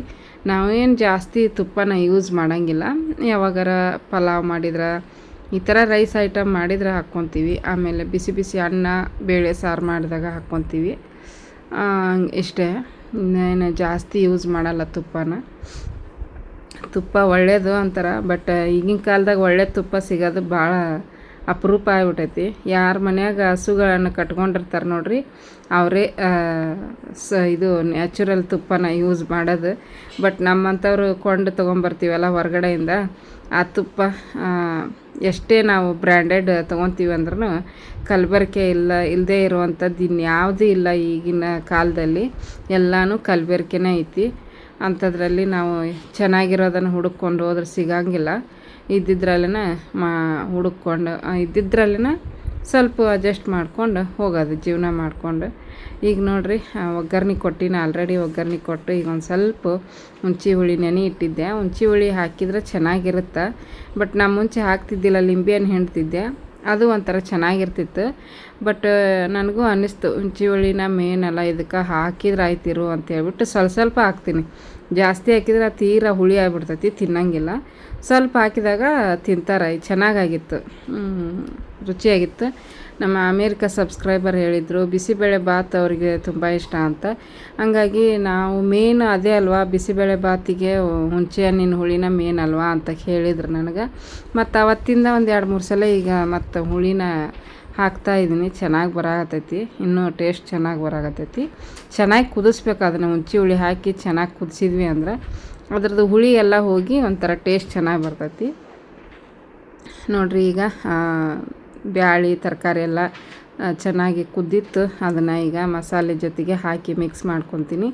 ನಾವೇನು ಜಾಸ್ತಿ ತುಪ್ಪನ ಯೂಸ್ ಮಾಡೋಂಗಿಲ್ಲ. ಯಾವಾಗಾರ ಪಲಾವ್ ಮಾಡಿದ್ರೆ, ಈ ಥರ ರೈಸ್ ಐಟಮ್ ಮಾಡಿದ್ರೆ ಹಾಕ್ಕೊತೀವಿ. ಆಮೇಲೆ ಬಿಸಿ ಬಿಸಿ ಅನ್ನ ಬೇಳೆ ಸಾರು ಮಾಡಿದಾಗ ಹಾಕ್ಕೊತೀವಿ. ಇಷ್ಟೇ, ಇನ್ನೇನು ಜಾಸ್ತಿ ಯೂಸ್ ಮಾಡಲ್ಲ ತುಪ್ಪನ. ತುಪ್ಪ ಒಳ್ಳೆಯದು ಅಂತಾರೆ, ಬಟ್ ಈಗಿನ ಕಾಲದಾಗ ಒಳ್ಳೆ ತುಪ್ಪ ಸಿಗೋದು ಭಾಳ ಅಪರೂಪ ಆಗಿಬಿಟ್ಟೈತಿ. ಯಾರ ಮನ್ಯಾಗ ಹಸುಗಳನ್ನು ಕಟ್ಕೊಂಡಿರ್ತಾರೆ ನೋಡ್ರಿ, ಅವರೇ ಇದು ನ್ಯಾಚುರಲ್ ತುಪ್ಪನ ಯೂಸ್ ಮಾಡೋದು. ಬಟ್ ನಮ್ಮಂಥವ್ರು ಕೊಂಡು ತೊಗೊಂಬರ್ತೀವಲ್ಲ ಹೊರಗಡೆಯಿಂದ, ಆ ತುಪ್ಪ ಎಷ್ಟೇ ನಾವು ಬ್ರ್ಯಾಂಡೆಡ್ ತೊಗೊತೀವಿ ಅಂದ್ರೂ ಕಲಬೆರಕೆ ಇಲ್ಲದೇ ಇರುವಂಥದ್ದು ಇನ್ಯಾವುದೂ ಇಲ್ಲ ಈಗಿನ ಕಾಲದಲ್ಲಿ. ಎಲ್ಲನೂ ಕಲಬೆರಕೆನೇ ಐತಿ. ಅಂಥದ್ರಲ್ಲಿ ನಾವು ಚೆನ್ನಾಗಿರೋದನ್ನು ಹುಡುಕ್ಕೊಂಡು ಹೋದ್ರೆ ಸಿಗೋಂಗಿಲ್ಲ. ಇದ್ದಿದ್ರಲ್ಲೇ ಇದ್ದಿದ್ರಲ್ಲೇ ಸ್ವಲ್ಪ ಅಡ್ಜಸ್ಟ್ ಮಾಡ್ಕೊಂಡು ಹೋಗೋದು, ಜೀವನ ಮಾಡಿಕೊಂಡು. ಈಗ ನೋಡಿರಿ, ಒಗ್ಗರಣೆ ಕೊಟ್ಟಿನ ಆಲ್ರೆಡಿ. ಒಗ್ಗರಣೆ ಕೊಟ್ಟು ಈಗ ಒಂದು ಸ್ವಲ್ಪ ಹುಣಸೆ ಹುಳಿ ನೆನೆ ಇಟ್ಟಿದ್ದೆ. ಹುಣಸೆ ಹುಳಿ ಹಾಕಿದ್ರೆ ಚೆನ್ನಾಗಿರುತ್ತೆ. ಬಟ್ ನಾನು ಮುಂಚೆ ಹಾಕ್ತಿದ್ದಿಲ್ಲ, ಲಿಂಬೆಹಣ್ಣು ಹಿಂಡ್ತಿದ್ದೆ, ಅದು ಒಂಥರ ಚೆನ್ನಾಗಿರ್ತಿತ್ತು. ಬಟ್ ನನಗೂ ಅನ್ನಿಸ್ತು ಹುಣಸೆ ಹುಳಿನ ಮೇನಲ್ಲ, ಇದಕ್ಕೆ ಹಾಕಿದ್ರೆ ಆಯ್ತಿರು ಅಂತ ಹೇಳ್ಬಿಟ್ಟು ಸ್ವಲ್ಪ ಹಾಕ್ತೀನಿ. ಜಾಸ್ತಿ ಹಾಕಿದ್ರೆ ತೀರಾ ಹುಳಿ ಆಗಿಬಿಡ್ತೈತಿ, ತಿನ್ನಂಗಿಲ್ಲ. ಸ್ವಲ್ಪ ಹಾಕಿದಾಗ ತಿಂತಾರೆ. ಚೆನ್ನಾಗಾಗಿತ್ತು, ರುಚಿಯಾಗಿತ್ತು. ನಮ್ಮ ಅಮೇರಿಕಾ ಸಬ್ಸ್ಕ್ರೈಬರ್ ಹೇಳಿದರು ಬಿಸಿಬೇಳೆ ಬಾತ್ ಅವರಿಗೆ ತುಂಬ ಇಷ್ಟ ಅಂತ. ಹಂಗಾಗಿ ನಾವು ಮೇನ್ ಅದೇ ಅಲ್ವಾ, ಬಿಸಿಬೇಳೆ ಬಾತಿಗೆ ಹುಣಸೆ ಹಣ್ಣಿನ ಹುಳಿನ ಮೇನ್ ಅಲ್ವಾ ಅಂತ ಹೇಳಿದ್ರು ನನಗೆ. ಮತ್ತು ಅವತ್ತಿಂದ ಒಂದು 2-3 ಸಲ ಈಗ ಮತ್ತು ಹುಳಿನ ಹಾಕ್ತಾಯಿದ್ದೀನಿ. ಚೆನ್ನಾಗಿ ಬರಾಕತ್ತೈತಿ, ಇನ್ನೂ ಟೇಸ್ಟ್ ಚೆನ್ನಾಗಿ ಬರಾಕತ್ತೈತಿ. ಚೆನ್ನಾಗಿ ಕುದಿಸ್ಬೇಕು ಅದನ್ನು. ಹುಣಸೆ ಹುಳಿ ಹಾಕಿ ಚೆನ್ನಾಗಿ ಕುದಿಸಿದ್ವಿ ಅಂದ್ರೆ ಅದ್ರದ್ದು ಹುಳಿ ಎಲ್ಲ ಹೋಗಿ ಒಂಥರ ಟೇಸ್ಟ್ ಚೆನ್ನಾಗಿ ಬರ್ತೈತಿ. ನೋಡಿರಿ, ಈಗ ಬ್ಯಾಳಿ ತರಕಾರಿ ಎಲ್ಲ ಚೆನ್ನಾಗಿ ಕುದ್ದಿತ್ತು. ಅದನ್ನು ಈಗ ಮಸಾಲೆ ಜೊತೆಗೆ ಹಾಕಿ ಮಿಕ್ಸ್ ಮಾಡ್ಕೊತೀನಿ.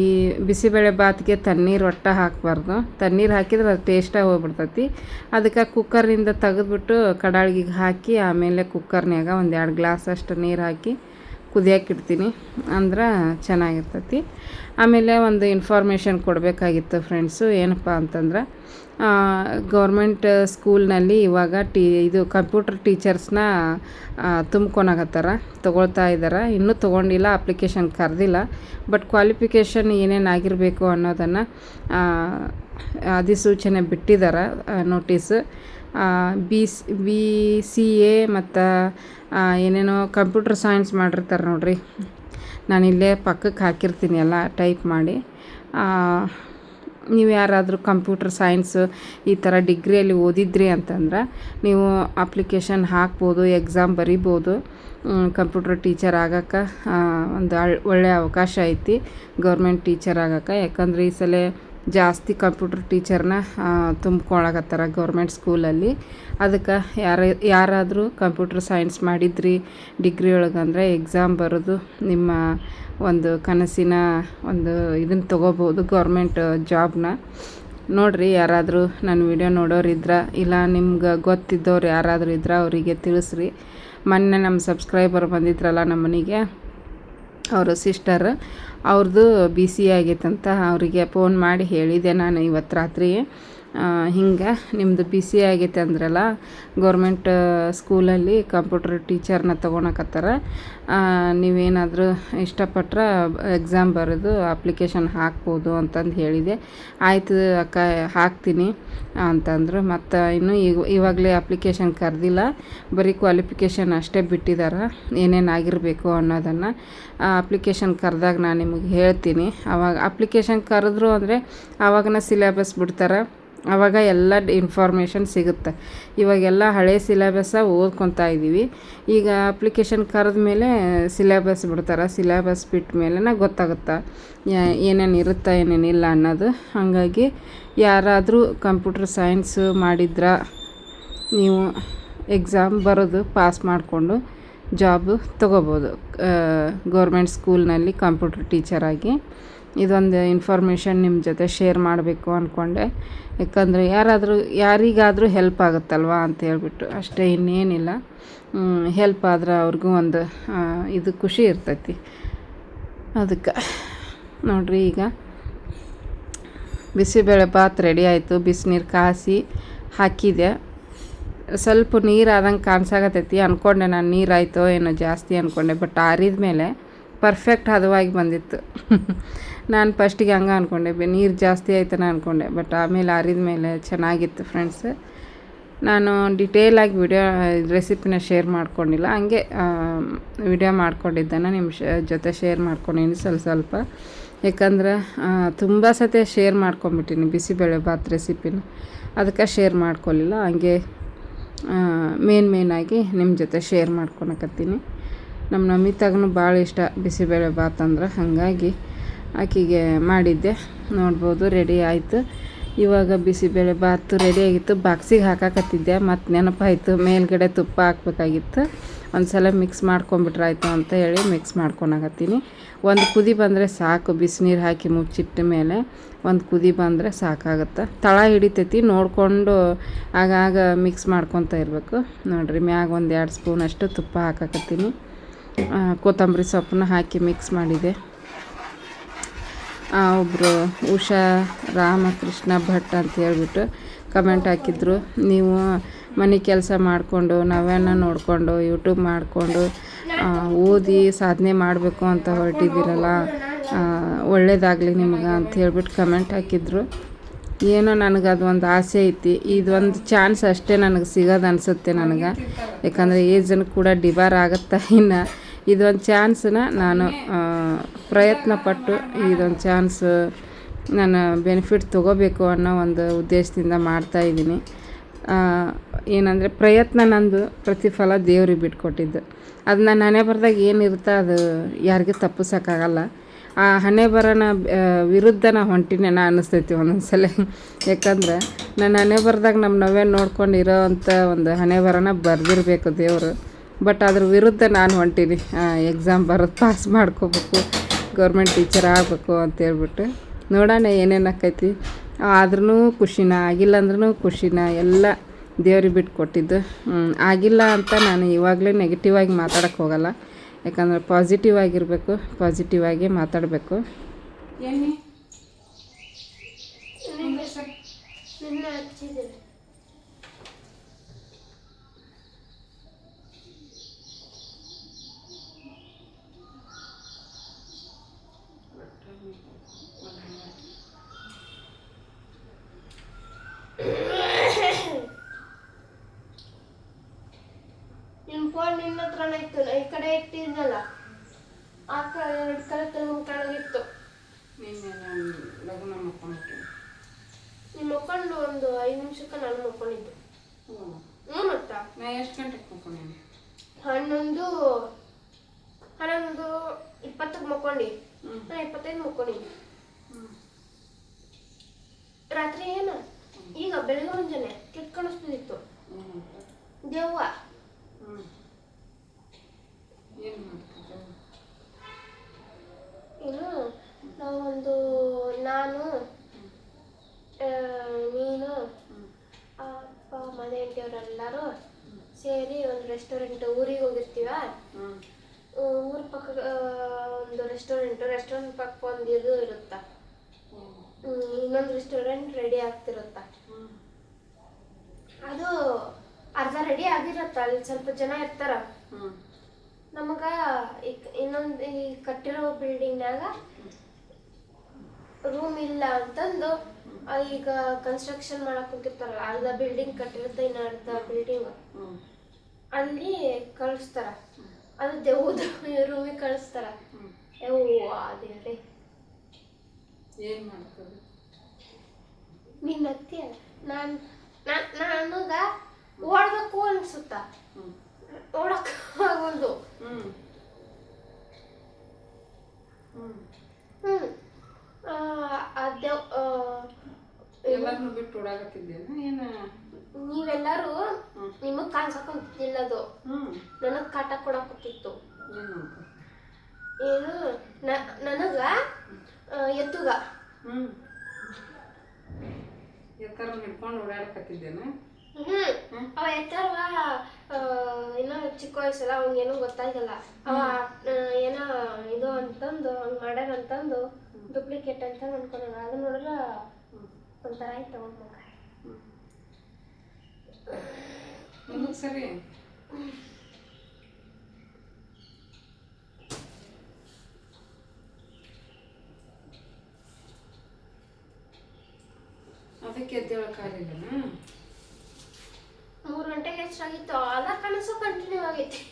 ಈ ಬಿಸಿಬೇಳೆ ಬಾತ್ಗೆ ತಣ್ಣೀರು ಒಟ್ಟು ಹಾಕಬಾರ್ದು. ತಣ್ಣೀರು ಹಾಕಿದ್ರೆ ಅದು ಟೇಸ್ಟಾಗಿ ಹೋಗ್ಬಿಡ್ತೈತಿ. ಅದಕ್ಕೆ ಕುಕ್ಕರಿಂದ ತೆಗೆದ್ಬಿಟ್ಟು ಕಡಾಳಿಗೆ ಹಾಕಿ ಆಮೇಲೆ ಕುಕ್ಕರ್ನ್ಯಾಗ 1-2 ಗ್ಲಾಸ್ ಅಷ್ಟು ನೀರು ಹಾಕಿ ಕುದಿಯೋಕ್ಕಿಡ್ತೀನಿ, ಅಂದ್ರೆ ಚೆನ್ನಾಗಿರ್ತೈತಿ. ಆಮೇಲೆ ಒಂದು ಇನ್ಫಾರ್ಮೇಷನ್ ಕೊಡಬೇಕಾಗಿತ್ತು ಫ್ರೆಂಡ್ಸು. ಏನಪ್ಪ ಅಂತಂದ್ರೆ, ಗೌರ್ಮೆಂಟ್ ಸ್ಕೂಲ್ನಲ್ಲಿ ಇವಾಗ ಇದು ಕಂಪ್ಯೂಟರ್ ಟೀಚರ್ಸ್ನ ತೊಗೊಳ್ತಾ ಇದ್ದಾರೆ. ಇನ್ನೂ ತೊಗೊಂಡಿಲ್ಲ, ಅಪ್ಲಿಕೇಶನ್ ಕರೆದಿಲ್ಲ. ಬಟ್ ಕ್ವಾಲಿಫಿಕೇಷನ್ ಏನೇನು ಆಗಿರಬೇಕು ಅನ್ನೋದನ್ನು ಅಧಿಸೂಚನೆ ಬಿಟ್ಟಿದ್ದಾರೆ, ನೋಟಿಸ್. BCA ಮತ್ತು ಏನೇನೋ ಕಂಪ್ಯೂಟರ್ ಸೈನ್ಸ್ ಮಾಡಿರ್ತಾರೆ ನೋಡಿರಿ. ನಾನಿಲ್ಲೇ ಪಕ್ಕಕ್ಕೆ ಹಾಕಿರ್ತೀನಿ ಎಲ್ಲ ಟೈಪ್ ಮಾಡಿ. ನೀವು ಯಾರಾದರೂ ಕಂಪ್ಯೂಟರ್ ಸೈನ್ಸು ಈ ಥರ ಡಿಗ್ರಿಯಲ್ಲಿ ಓದಿದ್ರಿ ಅಂತಂದ್ರೆ ನೀವು ಅಪ್ಲಿಕೇಶನ್ ಹಾಕ್ಬೋದು, ಎಕ್ಸಾಮ್ ಬರಿಬೋದು. ಕಂಪ್ಯೂಟರ್ ಟೀಚರ್ ಆಗೋಕ್ಕೆ ಒಂದು ಒಳ್ಳೆಯ ಅವಕಾಶ ಐತಿ, ಗೌರ್ಮೆಂಟ್ ಟೀಚರ್ ಆಗೋಕ್ಕೆ. ಯಾಕಂದರೆ ಈ ಸಲ ಜಾಸ್ತಿ ಕಂಪ್ಯೂಟರ್ ಟೀಚರ್ನ ತುಂಬ್ಕೊಳಕತ್ತಾರ ಗೌರ್ಮೆಂಟ್ ಸ್ಕೂಲಲ್ಲಿ. ಅದಕ್ಕೆ ಯಾರಾದರೂ ಕಂಪ್ಯೂಟರ್ ಸೈನ್ಸ್ ಮಾಡಿದ್ರಿ ಡಿಗ್ರಿ ಒಳಗಂದರೆ ಎಕ್ಸಾಮ್ ಬರೋದು ನಿಮ್ಮ ಒಂದು ಕನಸಿನ ಒಂದು ಇದನ್ನು ತೊಗೋಬೋದು, ಗೌರ್ಮೆಂಟ್ ಜಾಬ್ನ. ನೋಡಿರಿ, ಯಾರಾದರೂ ನನ್ನ ವಿಡಿಯೋ ನೋಡೋರಿದ್ರೆ, ಇಲ್ಲ ನಿಮ್ಗೆ ಗೊತ್ತಿದ್ದವ್ರು ಯಾರಾದರೂ ಇದ್ರೆ ಅವರಿಗೆ ತಿಳಿಸ್ರಿ. ಮೊನ್ನೆ ನಮ್ಮ ಸಬ್ಸ್ಕ್ರೈಬರ್ ಬಂದಿದ್ರಲ್ಲ ನಮ್ಮ ಮನೆಗೆ, ಅವರು ಸಿಸ್ಟರ್, ಅವ್ರದ್ದು BCA ಆಗೈತಂತ. ಅವರಿಗೆ ಫೋನ್ ಮಾಡಿ ಹೇಳಿದೆ ನಾನು ಇವತ್ತು ರಾತ್ರಿ. ಹಿಂಗೆ ನಿಮ್ಮದು BCA ಆಗೈತೆ ಅಂದ್ರಲ್ಲ, ಗೌರ್ಮೆಂಟ್ ಸ್ಕೂಲಲ್ಲಿ ಕಂಪ್ಯೂಟರ್ ಟೀಚರ್ನ ತೊಗೊಳಕತ್ತಾರ, ನೀವೇನಾದರೂ ಇಷ್ಟಪಟ್ಟರೆ ಎಕ್ಸಾಮ್ ಬರೆದು ಅಪ್ಲಿಕೇಶನ್ ಹಾಕ್ಬೋದು ಅಂತಂದು ಹೇಳಿದೆ. ಆಯಿತು ಅಕ್ಕ, ಹಾಕ್ತೀನಿ ಅಂತಂದರು. ಮತ್ತು ಇನ್ನೂ ಇವಾಗಲೇ ಅಪ್ಲಿಕೇಶನ್ ಕರೆದಿಲ್ಲ, ಬರೀ ಕ್ವಾಲಿಫಿಕೇಷನ್ ಅಷ್ಟೇ ಬಿಟ್ಟಿದ್ದಾರೆ, ಏನೇನು ಆಗಿರಬೇಕು ಅನ್ನೋದನ್ನು. ಅಪ್ಲಿಕೇಶನ್ ಕರೆದಾಗ ನಾನು ನಿಮಗೆ ಹೇಳ್ತೀನಿ. ಅವಾಗ ಅಪ್ಲಿಕೇಶನ್ ಕರೆದ್ರು ಅಂದರೆ ಆವಾಗನ ಸಿಲೆಬಸ್ ಬಿಡ್ತಾರೆ, ಆವಾಗ ಎಲ್ಲ ಇನ್ಫಾರ್ಮೇಷನ್ ಸಿಗುತ್ತೆ. ಇವಾಗೆಲ್ಲ ಹಳೆ ಸಿಲೆಬಸ್ಸ ಓದ್ಕೊತಾ ಇದ್ದೀವಿ. ಈಗ ಅಪ್ಲಿಕೇಶನ್ ಕರೆದ ಮೇಲೆ ಸಿಲೆಬಸ್ ಬಿಡ್ತಾರೆ. ಸಿಲೆಬಸ್ ಬಿಟ್ಟ ಮೇಲೇ ಗೊತ್ತಾಗುತ್ತೆ ಏನೇನು ಇರುತ್ತೆ ಏನೇನಿಲ್ಲ ಅನ್ನೋದು. ಹಾಗಾಗಿ ಯಾರಾದರೂ ಕಂಪ್ಯೂಟರ್ ಸೈನ್ಸು ಮಾಡಿದ್ರೆ ನೀವು ಎಕ್ಸಾಮ್ ಬರೋದು ಪಾಸ್ ಮಾಡಿಕೊಂಡು ಜಾಬು ತೊಗೋಬೋದು ಗೌರ್ಮೆಂಟ್ ಸ್ಕೂಲ್ನಲ್ಲಿ ಕಂಪ್ಯೂಟರ್ ಟೀಚರಾಗಿ. ಇದೊಂದು ಇನ್ಫಾರ್ಮೇಷನ್ ನಿಮ್ಮ ಜೊತೆ ಶೇರ್ ಮಾಡಬೇಕು ಅಂದ್ಕೊಂಡೆ, ಯಾಕಂದರೆ ಯಾರಿಗಾದರೂ ಹೆಲ್ಪ್ ಆಗುತ್ತಲ್ವ ಅಂತ ಹೇಳ್ಬಿಟ್ಟು ಅಷ್ಟೇ, ಇನ್ನೇನಿಲ್ಲ. ಹೆಲ್ಪ್ ಆದ್ರೆ ಅವ್ರಿಗೂ ಒಂದು ಇದು ಖುಷಿ ಇರ್ತೈತಿ. ಅದಕ್ಕೆ ನೋಡಿರಿ, ಈಗ ಬಿಸಿಬೇಳೆ ಭಾತ್ ರೆಡಿ ಆಯಿತು. ಬಿಸಿನೀರು ಕಾಸಿ ಹಾಕಿದೆ. ಸ್ವಲ್ಪ ನೀರು ಆದಂಗೆ ಕಾಣಿಸಾಕತ್ತೈತಿ. ಅಂದ್ಕೊಂಡೆ ನಾನು ನೀರಾಯಿತೋ ಏನೋ ಜಾಸ್ತಿ ಅಂದ್ಕೊಂಡೆ, ಬಟ್ ಆರಿದ ಮೇಲೆ ಪರ್ಫೆಕ್ಟ್ ಹದವಾಗಿ ಬಂದಿತ್ತು. ನಾನು ಫಸ್ಟಿಗೆ ಹಂಗೆ ಅಂದ್ಕೊಂಡೆ, ನೀರು ಜಾಸ್ತಿ ಆಯ್ತಾನೆ ಅಂದ್ಕೊಂಡೆ, ಬಟ್ ಆಮೇಲೆ ಆರಿದ ಮೇಲೆ ಚೆನ್ನಾಗಿತ್ತು ಫ್ರೆಂಡ್ಸ್. ನಾನು ಡಿಟೇಲಾಗಿ ರೆಸಿಪಿನ ಶೇರ್ ಮಾಡ್ಕೊಂಡಿಲ್ಲ, ಹಂಗೆ ವಿಡಿಯೋ ಮಾಡ್ಕೊಂಡಿದ್ದನ್ನು ನಿಮ್ಮ ಜೊತೆ ಶೇರ್ ಮಾಡ್ಕೊಂಡಿನಿ ಸ್ವಲ್ಪ. ಯಾಕಂದ್ರೆ ತುಂಬ ಸತಿ ಶೇರ್ ಮಾಡ್ಕೊಂಬಿಟ್ಟಿನಿ ಬಿಸಿಬೇಳೆ ಭಾತ್ ರೆಸಿಪಿನ, ಅದಕ್ಕೆ ಶೇರ್ ಮಾಡ್ಕೊಳ್ಳಿಲ್ಲ. ಹಂಗೆ ಮೇನಾಗಿ ನಿಮ್ಮ ಜೊತೆ ಶೇರ್ ಮಾಡ್ಕೊಳಕತ್ತೀನಿ. ನಮ್ಮ ನಮಿತಾಗೂ ಭಾಳ ಇಷ್ಟ ಬಿಸಿಬೇಳೆ ಭಾತ್ ಅಂದ್ರೆ, ಹಾಗಾಗಿ ಆಕೆಗೆ ಮಾಡಿದ್ದೆ. ನೋಡ್ಬೋದು ರೆಡಿ ಆಯಿತು. ಇವಾಗ ಬಿಸಿಬೇಳೆ ಭಾತ್ ರೆಡಿ ಆಗಿತ್ತು, ಬಾಕ್ಸಿಗೆ ಹಾಕಾಕತ್ತಿದ್ದೆ. ಮತ್ತು ನೆನಪಾಯಿತು ಮೇಲ್ಗಡೆ ತುಪ್ಪ ಹಾಕ್ಬೇಕಾಗಿತ್ತು. ಒಂದು ಸಲ ಮಿಕ್ಸ್ ಮಾಡ್ಕೊಂಬಿಟ್ರಾಯ್ತು ಅಂತ ಹೇಳಿ ಮಿಕ್ಸ್ ಮಾಡ್ಕೊಳಕತ್ತೀನಿ. ಒಂದು ಕುದಿ ಬಂದರೆ ಸಾಕು, ಬಿಸಿನೀರು ಹಾಕಿ ಮುಚ್ಚಿಟ್ಟ ಮೇಲೆ ಒಂದು ಕುದಿ ಬಂದರೆ ಸಾಕಾಗುತ್ತೆ. ತಳ ಹಿಡಿತೈತಿ, ನೋಡಿಕೊಂಡು ಆಗಾಗ ಮಿಕ್ಸ್ ಮಾಡ್ಕೊತ ಇರಬೇಕು. ನೋಡಿರಿ, ಮ್ಯಾಗ ಒಂದು 2 ಸ್ಪೂನಷ್ಟು ತುಪ್ಪ ಹಾಕಾಕತ್ತೀನಿ. ಕೊತ್ತಂಬರಿ ಸೊಪ್ಪನ್ನ ಹಾಕಿ ಮಿಕ್ಸ್ ಮಾಡಿದೆ. ಒಬ್ಬರು ಉಷಾ ರಾಮಕೃಷ್ಣ ಭಟ್ ಅಂತ ಹೇಳ್ಬಿಟ್ಟು ಕಮೆಂಟ್ ಹಾಕಿದ್ರು, ನೀವು ಮನೆ ಕೆಲಸ ಮಾಡಿಕೊಂಡು ನಾವೇನ ನೋಡಿಕೊಂಡು ಯೂಟ್ಯೂಬ್ ಮಾಡಿಕೊಂಡು ಓದಿ ಸಾಧನೆ ಮಾಡಬೇಕು ಅಂತ ಹೊರಟಿದ್ದೀರಲ್ಲ, ಒಳ್ಳೇದಾಗಲಿ ನಿಮ್ಗೆ ಅಂತ ಹೇಳ್ಬಿಟ್ಟು ಕಮೆಂಟ್ ಹಾಕಿದ್ರು. ಏನೋ ನನಗೆ ಅದೊಂದು ಆಸೆ ಐತಿ, ಇದೊಂದು ಚಾನ್ಸ್ ಅಷ್ಟೇ ನನಗೆ ಸಿಗೋದು ಅನಿಸುತ್ತೆ ನನಗೆ. ಯಾಕಂದರೆ ಏಜನ್ನು ಕೂಡ ಡಿಬಾರ್ ಆಗುತ್ತಾ, ಇನ್ನು ಇದೊಂದು ಚಾನ್ಸನ್ನ ನಾನು ಪ್ರಯತ್ನಪಟ್ಟು ಇದೊಂದು ಚಾನ್ಸ್ ನಾನು ಬೆನಿಫಿಟ್ ತೊಗೋಬೇಕು ಅನ್ನೋ ಒಂದು ಉದ್ದೇಶದಿಂದ ಮಾಡ್ತಾಯಿದ್ದೀನಿ. ಏನಂದರೆ ಪ್ರಯತ್ನ ನಂದು, ಪ್ರತಿಫಲ ದೇವ್ರಿಗೆ ಬಿಟ್ಕೊಟ್ಟಿದ್ದು. ಅದು ನನ್ನ ಹಣೆ ಬರದಾಗ ಏನಿರುತ್ತೆ ಅದು ಯಾರಿಗೂ ತಪ್ಪಿಸೋಕ್ಕಾಗಲ್ಲ. ಆ ಹಣೆ ಬರೋನ ವಿರುದ್ಧ ನಾ ಹೊಂಟಿನೇನ ಅನ್ನಿಸ್ತೈತಿ ಒಂದೊಂದು ಸಲ. ಯಾಕಂದ್ರೆ ನನ್ನ ಹಣೆ ಬರದಾಗ ನಮ್ಮ ನಾವೇ ನೋಡ್ಕೊಂಡು ಇರೋ ಅಂಥ ಒಂದು ಹಣೆ ಬರೋನ ಬರೆದಿರಬೇಕು ದೇವರು. ಬಟ್ ಅದ್ರ ವಿರುದ್ಧ ನಾನು ಹೊಂಟೀನಿ. ಎಕ್ಸಾಮ್ ಬರೋದು ಪಾಸ್ ಮಾಡ್ಕೋಬೇಕು, ಗೌರ್ಮೆಂಟ್ ಟೀಚರ್ ಆಗಬೇಕು ಅಂತೇಳ್ಬಿಟ್ಟು. ನೋಡೋಣ ಏನೇನು ಆಕೈತಿ. ಆದ್ರೂ ಖುಷಿನ, ಆಗಿಲ್ಲ ಅಂದ್ರೂ ಖುಷಿನ, ಎಲ್ಲ ದೇವ್ರಿಗೆ ಬಿಟ್ಟು ಕೊಟ್ಟಿದ್ದು. ಆಗಿಲ್ಲ ಅಂತ ನಾನು ಇವಾಗಲೇ ನೆಗೆಟಿವ್ ಆಗಿ ಮಾತಾಡೋಕ್ಕೆ ಹೋಗಲ್ಲ. ಯಾಕಂದರೆ ಪಾಸಿಟಿವ್ ಆಗಿರಬೇಕು, ಪಾಸಿಟಿವ್ ಆಗಿ ಮಾತಾಡಬೇಕು. ನಿನ್ನ ಫೋನ್ ನಿನ್ನ ಹತ್ರನೇ ಇತ್ತು, ಈ ಕಡೆ ಇಟ್ಟಿದ್ನಲ್ಲ, ಆ ಕಡೆ 2 ಕಡೆ ಕೆಳಗಿತ್ತು. ನಿನ್ನೆ ನಾನು ಲಗ್ನ ಮಾಡ್ಕೊಂಡ್ಬಿಟ್ಟೆ. ನೀನು ಮಕ್ಕೊಂಡು ಒಂದು 5 ನಿಮಿಷಕ್ಕೆ ನಾನು ಮಕ್ಕೊಂಡಿದ್ದು. ಮತ್ತ ನಾ ಎಷ್ಟು ಗಂಟೆಗೆ ಮಕ್ಕೊಂಡೇನೆ? 11:20ಕ್ಕೆ ಮಕ್ಕೊಂಡು. ನಾನು 25 ಮಕ್ಕೊಂಡಿದ್ದೆ ರಾತ್ರಿ. ಏನು ಈಗ ಬೆಳಗ್ಗೆ ಮುಂಜಾನೆ ಕೆಟ್ಟ ಕಾಣಿಸ್ತಿತ್ತು ದೇವ್ವ. ಏನು ನಾನು ನೀನು ಅಪ್ಪ ಮನೆ ಹೆಂಡತಿಯವರೆಲ್ಲರೂ ಸೇರಿ ಒಂದು ರೆಸ್ಟೋರೆಂಟ್ ಊರಿಗೆ ಹೋಗಿರ್ತೀವ. ಊರ ಪಕ್ಕ ಒಂದು ರೆಸ್ಟೋರೆಂಟ್ ಪಕ್ಕ ಒಂದು ಇದು ಇರುತ್ತಾ, ಇನ್ನೊಂದು ರೆಸ್ಟೋರೆಂಟ್ ರೆಡಿ ಆಗ್ತಿರುತ್ತ. ಅದು ಅರ್ಧ ರೆಡಿ ಆಗಿರತ್ತ, ಅಲ್ಲಿ ಸ್ವಲ್ಪ ಜನ ಇರ್ತಾರ. ನಮಗ ಇನ್ನೊಂದು ಈ ಕಟ್ಟಿರೋ ಬಿಲ್ಡಿಂಗ್ನಾಗ ರೂಮ್ ಇಲ್ಲ ಅಂತಂದು, ಈಗ ಕನ್ಸ್ಟ್ರಕ್ಷನ್ ಮಾಡಕ್ ಹೋಗಿರ್ತಾರಲ್ಲ, ಅರ್ಧ ಬಿಲ್ಡಿಂಗ್ ಕಟ್ಟಿರುತ್ತೆ, ಇನ್ನು ಅರ್ಧ ಬಿಲ್ಡಿಂಗ್ ಅಲ್ಲಿ ಕಳಿಸ್ತಾರ. ಅದು ದೇವ್ದ ರೂಮಿಗೆ ಕಳಿಸ್ತಾರ. ದೇವ್ರೆ ಏನು ಮಾಡ್ತಾರೆ ನಿನ್ನ ಹತ್ತಿ. ನನಗ ಓಡ್ಬೇಕು ಅನ್ಸುತ್ತ, ಓಡಕ್ ಆಗೋದು. ಎಲ್ಲರನ್ನು ಬಿಟ್ಟು ಓಡಾಕತ್ತಿದ್ದೇನ ಏನು? ನೀವೆಲ್ಲರೂ ನಿಮಗ್ ಕಾಣ್ಸಕ್ಕೊಂತಿಲ್ಲ ಅದು ನನಗ್ ಕಾಟ ಕೊಡಕ್ಕೊತ್ತಿತ್ತು. ಏನು ನನಗ ಎತ್ತುಗ ಎತ್ತರ ಹಿಡ್ಕೊಂಡು ಓಡಾಡಕತ್ತಿದ್ದೇನ? ಅವ ಎತ್ತರವ ಏನೋ ಚಿಕ್ಕ ವಯಸ್ಸಲ್ಲ ಅವ್ನಿಗೇನು ಗೊತ್ತಾಗಿಲ್ಲ. ಅವ ಏನೋ ಇದು ಅಂತಂದು ಹಂಗ್ ಮಾಡ್ಯಾರ ಅಂತಂದು ಡೂಪ್ಲಿಕೇಟ್ ಅಂತ ಅನ್ಕೊಂಡ. ಅದು ನೋಡ್ರ ಒಂಥರ ಆಯ್ತು ಅವನ ಮಗ. ಸರಿ ಅದಕ್ಕೆ ಎದ್ದೇಳಕ್ಕಾಗಲಿಲ್ಲ. 3 ಗಂಟೆಗೆ ಎಷ್ಟಾಗಿತ್ತು ಅದ ಕನಸು ಕಂಟಿನ್ಯೂ ಆಗೈತಿ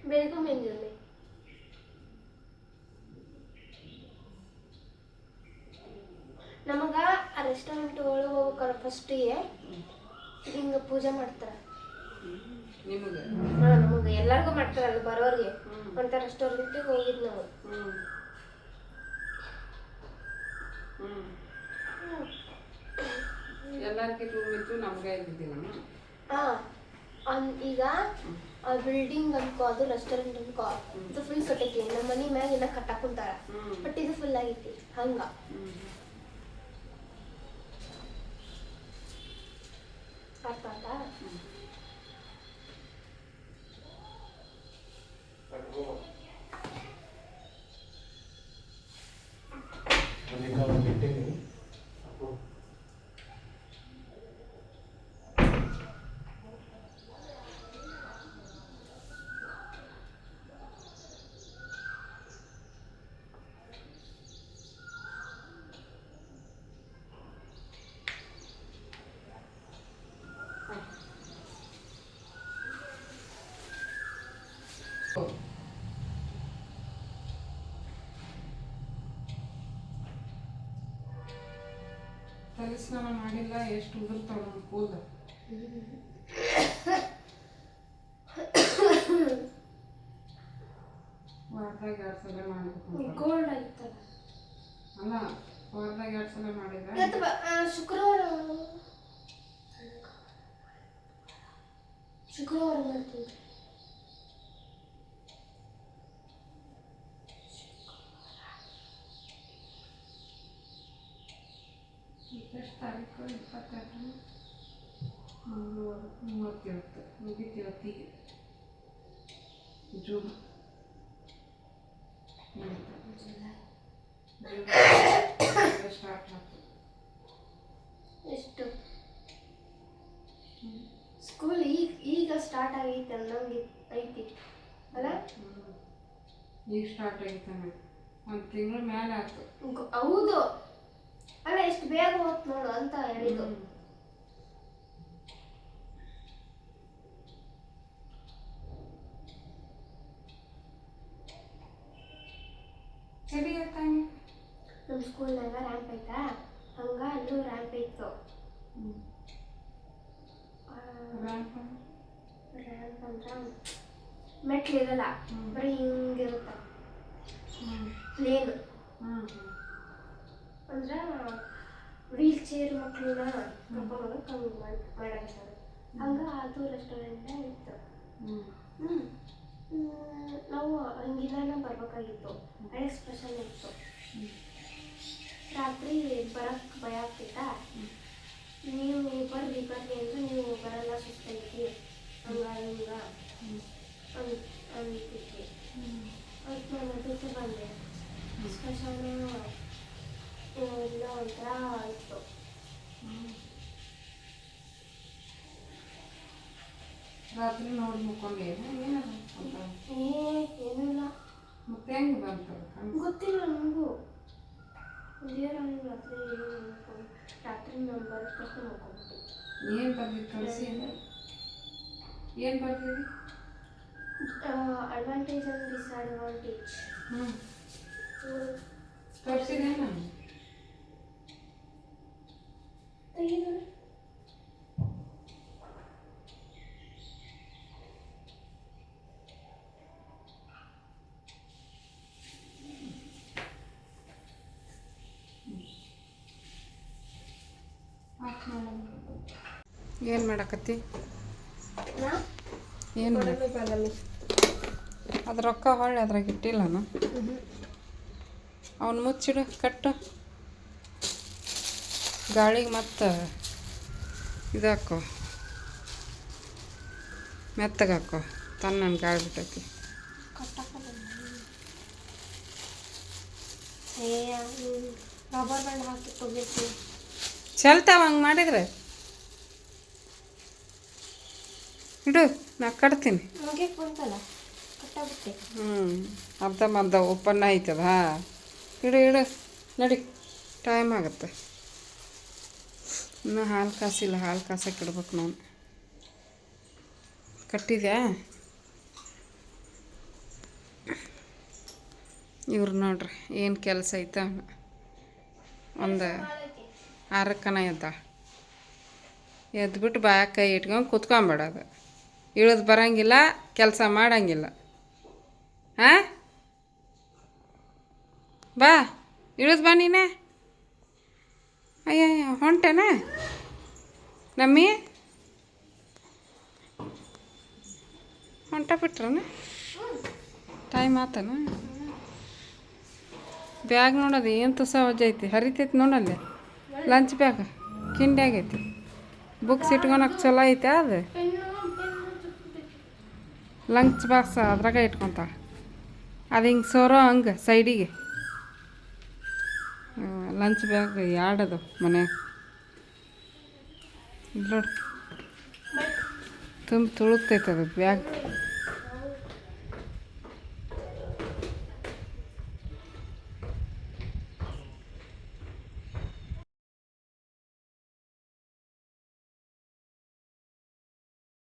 ಬೆಳಗ್ಗೆ ಮುಂಜಾನೆ. ನಮಗ ಆ ರೆಸ್ಟೋರೆಂಟ್ ಒಳಗೆ ಹೋಗ್ಬೇಕಾರ ಫಸ್ಟಿಗೆ ಹಿಂಗ ಪೂಜೆ ಮಾಡ್ತಾರ. ನಮಗ ಎಲ್ಲರಿಗೂ ಮಾಡ್ತಾರ ಅಲ್ಲಿ ಬರೋರಿಗೆ. ಅಂತ ರೆಸ್ಟೋರೆಂಟಿಗೆ ಹೋಗಿದ್ ನಾವು. ಎಲ್ಲರಿಗೆ ರೂಮ್ ಇತ್ತು, ನಮ್ಗೆ ಇದ್ದಿದ್ದಿಲ್ಲ. ಈಗ ಆ ಬಿಲ್ಡಿಂಗ್ ಅನ್ಕೋ, ಅದು ರೆಸ್ಟೋರೆಂಟ್ ಅನ್ಕೋ, ಇದು ಫುಲ್ ಕಟ್ಟೈತಿ. ನಮ್ಮ ಮನಿ ಮ್ಯಾಗ ಇನ್ನ ಕಟ್ಟಾಕ್ ಕುಂತಾರ, ಬಟ್ ಇದು ಫುಲ್ ಆಗೈತಿ ಹಂಗ. ಅರ್ಥ ಆತಾ? ತಲೆ ಸ್ನಾನ ಮಾಡಿಲ್ಲ, ಎಷ್ಟು ಉದುರ್ತಾವ ನಮ್ಮ ಕೂದಲು. ವಾರದಾಗ 2 ಸಲ ಮಾಡ್ಬೇಕು. ಗೋಲ್ಡ್ ಆಯ್ತಲ್ಲ. ಅಲ್ಲ, ವಾರದಾಗ 2 ಸಲ ಮಾಡಿದ್ರೆ ಶುಕ್ರವಾರ ಮಾಡ್ತೀನಿ. ಎಷ್ಟು ತಾರೀಕು? 28, 37 ಮುಗಿತೀವತ್ತಿಗೆ ಜೂನ್ ಸ್ಟಾರ್ಟ್ ಆಗ್ತದೆ. ಎಷ್ಟು ಸ್ಕೂಲ್ ಈಗ ಸ್ಟಾರ್ಟ್ ಆಗೈತೆ ಅನ್ನಂಗೆ ಐತಿ ಅಲ್ಲ? ಈಗ ಸ್ಟಾರ್ಟ್ ಆಗೈತೆ, 1 ತಿಂಗಳ ಮೇಲೆ ಆಯ್ತು. ಹೌದು ಅಲ್ಲ, ಎಷ್ಟು ಬೇಗ ಹೋತ್ ನೋಡು ಅಂತ ಹೇಳಿದ್ದು. ಸರಿ ತಾನೆ. ನಮ್ಮ ಸ್ಕೂಲ್ನಾಗ ರ್ಯಾಂಪ್ ಐತಾ, ಹಂಗ ಅಲ್ಲೂ ರ್ಯಾಂಪ್ ಇತ್ತು. ರ್ಯಾಂಪ್ ಅಂದ್ರೆ ಮೆಟ್ಲಿರಲ್ಲ, ಬರೀ ಹಿಂಗಿರುತ್ತ ಪ್ಲೇನ್. ಅಂದ್ರೆ ವೀಲ್ ಚೇರ್ ಮಕ್ಕಳನ್ನ ಕರ್ಕೊಂಡೋಗ ಹಂಗೆ ಮಾಡಾಕ್ತಾರೆ. ಹಂಗ ಅದು ರೆಸ್ಟೋರೆಂಟ್ ಇತ್ತು. ನಾವು ಹಂಗಿಲ್ಲ ಬರ್ಬೇಕಾಗಿತ್ತು. ಹಳೆ ಸ್ಪೆಷಲ್ ಇತ್ತು. ರಾತ್ರಿ ಬರಕ್ಕೆ ಭಯ ಆಗ್ತಿತ್ತಾ, ನೀವು ಬರ್ರಿ ಅಂದ್ರೆ ನೀವು ಬರಲ್ಲ, ಸುಸ್ತೈತಿ ಹಂಗ ಹಿಂಗ ಅಂತಿದ್ವಿ. ಅದಕ್ಕೆ ನಾನು ಅದಕ್ಕೆ ಬಂದೆ. ಸ್ಪೆಷಲ್ ಎಲ್ಲ ಒಂಥರ ಇತ್ತು. ರಾತ್ರಿ ನೋಡಿ ಮುಕ್ಕೊಂಡೆ ಏನಿಲ್ಲ. ಮತ್ತೆ ಹೆಂಗೆ ಬಂತದ ಗೊತ್ತಿಲ್ಲ ನನಗೂ. ರಾತ್ರಿ ರಾತ್ರಿ ನಾನು ಬರೋಷ್ಟು ನೋಡ್ಕೊಂಡ್ಬಿಟ್ಟು ಏನು ಬರ್ದಿದ್ದು ಕಳಿಸಿ? ಏನು ಬರ್ದಿದ್ದಿ? ಅಡ್ವಾಂಟೇಜ್ ಆ್ಯಂಡ್ ಡಿಸ್ಅಡ್ವಾಂಟೇಜ್ ತೋರಿಸಿದೆ ನಾನು. ಏನು ಮಾಡಕತ್ತಿ ನಾ ಏನು ಬಾದಾಮಿ ಬಾದಾಮಿ ಅದು ರೊಕ್ಕ ಹೊಳ್ಳಿ ಅದ್ರಾಗ ಇಟ್ಟಿಲ್ಲನ ಅವನು ಮುಚ್ಚಿಡು ಕಟ್ಟು ಗಾಳಿಗೆ ಮತ್ತು ಇದಾಕೋ ಮೆತ್ತಗಾಕೋ ತನ್ನ ಗಾಳಿ ಬಿಟ್ಟೈತಿ ರಬ್ಬರ್ ಬ್ಯಾಂಡ್ ಹಾಕಿ ತೊಗೋಬೇಕು ಚೆಲ್ತಾವ ಹಂಗೆ ಮಾಡಿದ್ರೆ ಇಡು ನಾ ಕಟ್ತೀನಿ ಮುಗಿಗೆ ಬಂತಲ್ಲ ಕಟ್ಟಾಬಿಟ್ಟೆ ಅರ್ಧ ಓಪನ್ ಆಯ್ತದ ಇಡು ಇಡು ನಡಿ ಟೈಮ್ ಆಗುತ್ತೆ ಇನ್ನೂ ಹಾಲು ಕಾಸಿಲ್ಲ ಹಾಲು ಕಾಸಕ್ಕೆ ಇಡ್ಬೇಕು ನಾನು ಕಟ್ಟಿದ್ಯಾ ಇವ್ರು ನೋಡ್ರಿ ಏನು ಕೆಲಸ ಐತೆ ಒಂದು 6 ಎದ್ದ ಎದ್ಬಿಟ್ಟು ಬಾಯಾಗ ಕೈ ಇಟ್ಕೊಂಡು ಕುತ್ಕೊಂಬಿಡೋದು ಇಳಿದು ಬರೋಂಗಿಲ್ಲ ಕೆಲಸ ಮಾಡೋಂಗಿಲ್ಲ ಹಾಂ ಬಾ ಇಳಿದು ಬಾ ನೀನೆ ಅಯ್ಯ ಹೊಂಟೇನಾ ನಮ್ಮಿ ಹೊಂಟ ಬಿಟ್ರನ ಟೈಮ್ ಆತನ ಬ್ಯಾಗ್ ನೋಡೋದು ಏನು ತುಸ ವಜ್ಜೈತಿ ಹರಿತೈತಿ ನೋಡಲ್ಲೇ ಲಂಚ್ ಬ್ಯಾಗ್ ಕಿಂಡಿ ಆಗೈತಿ ಬುಕ್ಸ್ ಇಟ್ಕೊಳಕ್ಕೆ ಚಲೋ ಐತೆ ಅದು ಲಂಚ್ ಬಾಕ್ಸ್ ಅದ್ರಾಗ ಇಟ್ಕೊತಾಳ ಅದು ಹಿಂಗೆ ಸೋರೋ ಹಂಗೆ ಸೈಡಿಗೆ ಲಂಚ್ ಬ್ಯಾಗ್ ಎರಡದು ಮನ್ಯಾಗ ನೋಡಿ ತುಂಬ ತುಳುಕ್ತೈತೆ ಅದು ಬ್ಯಾಗ್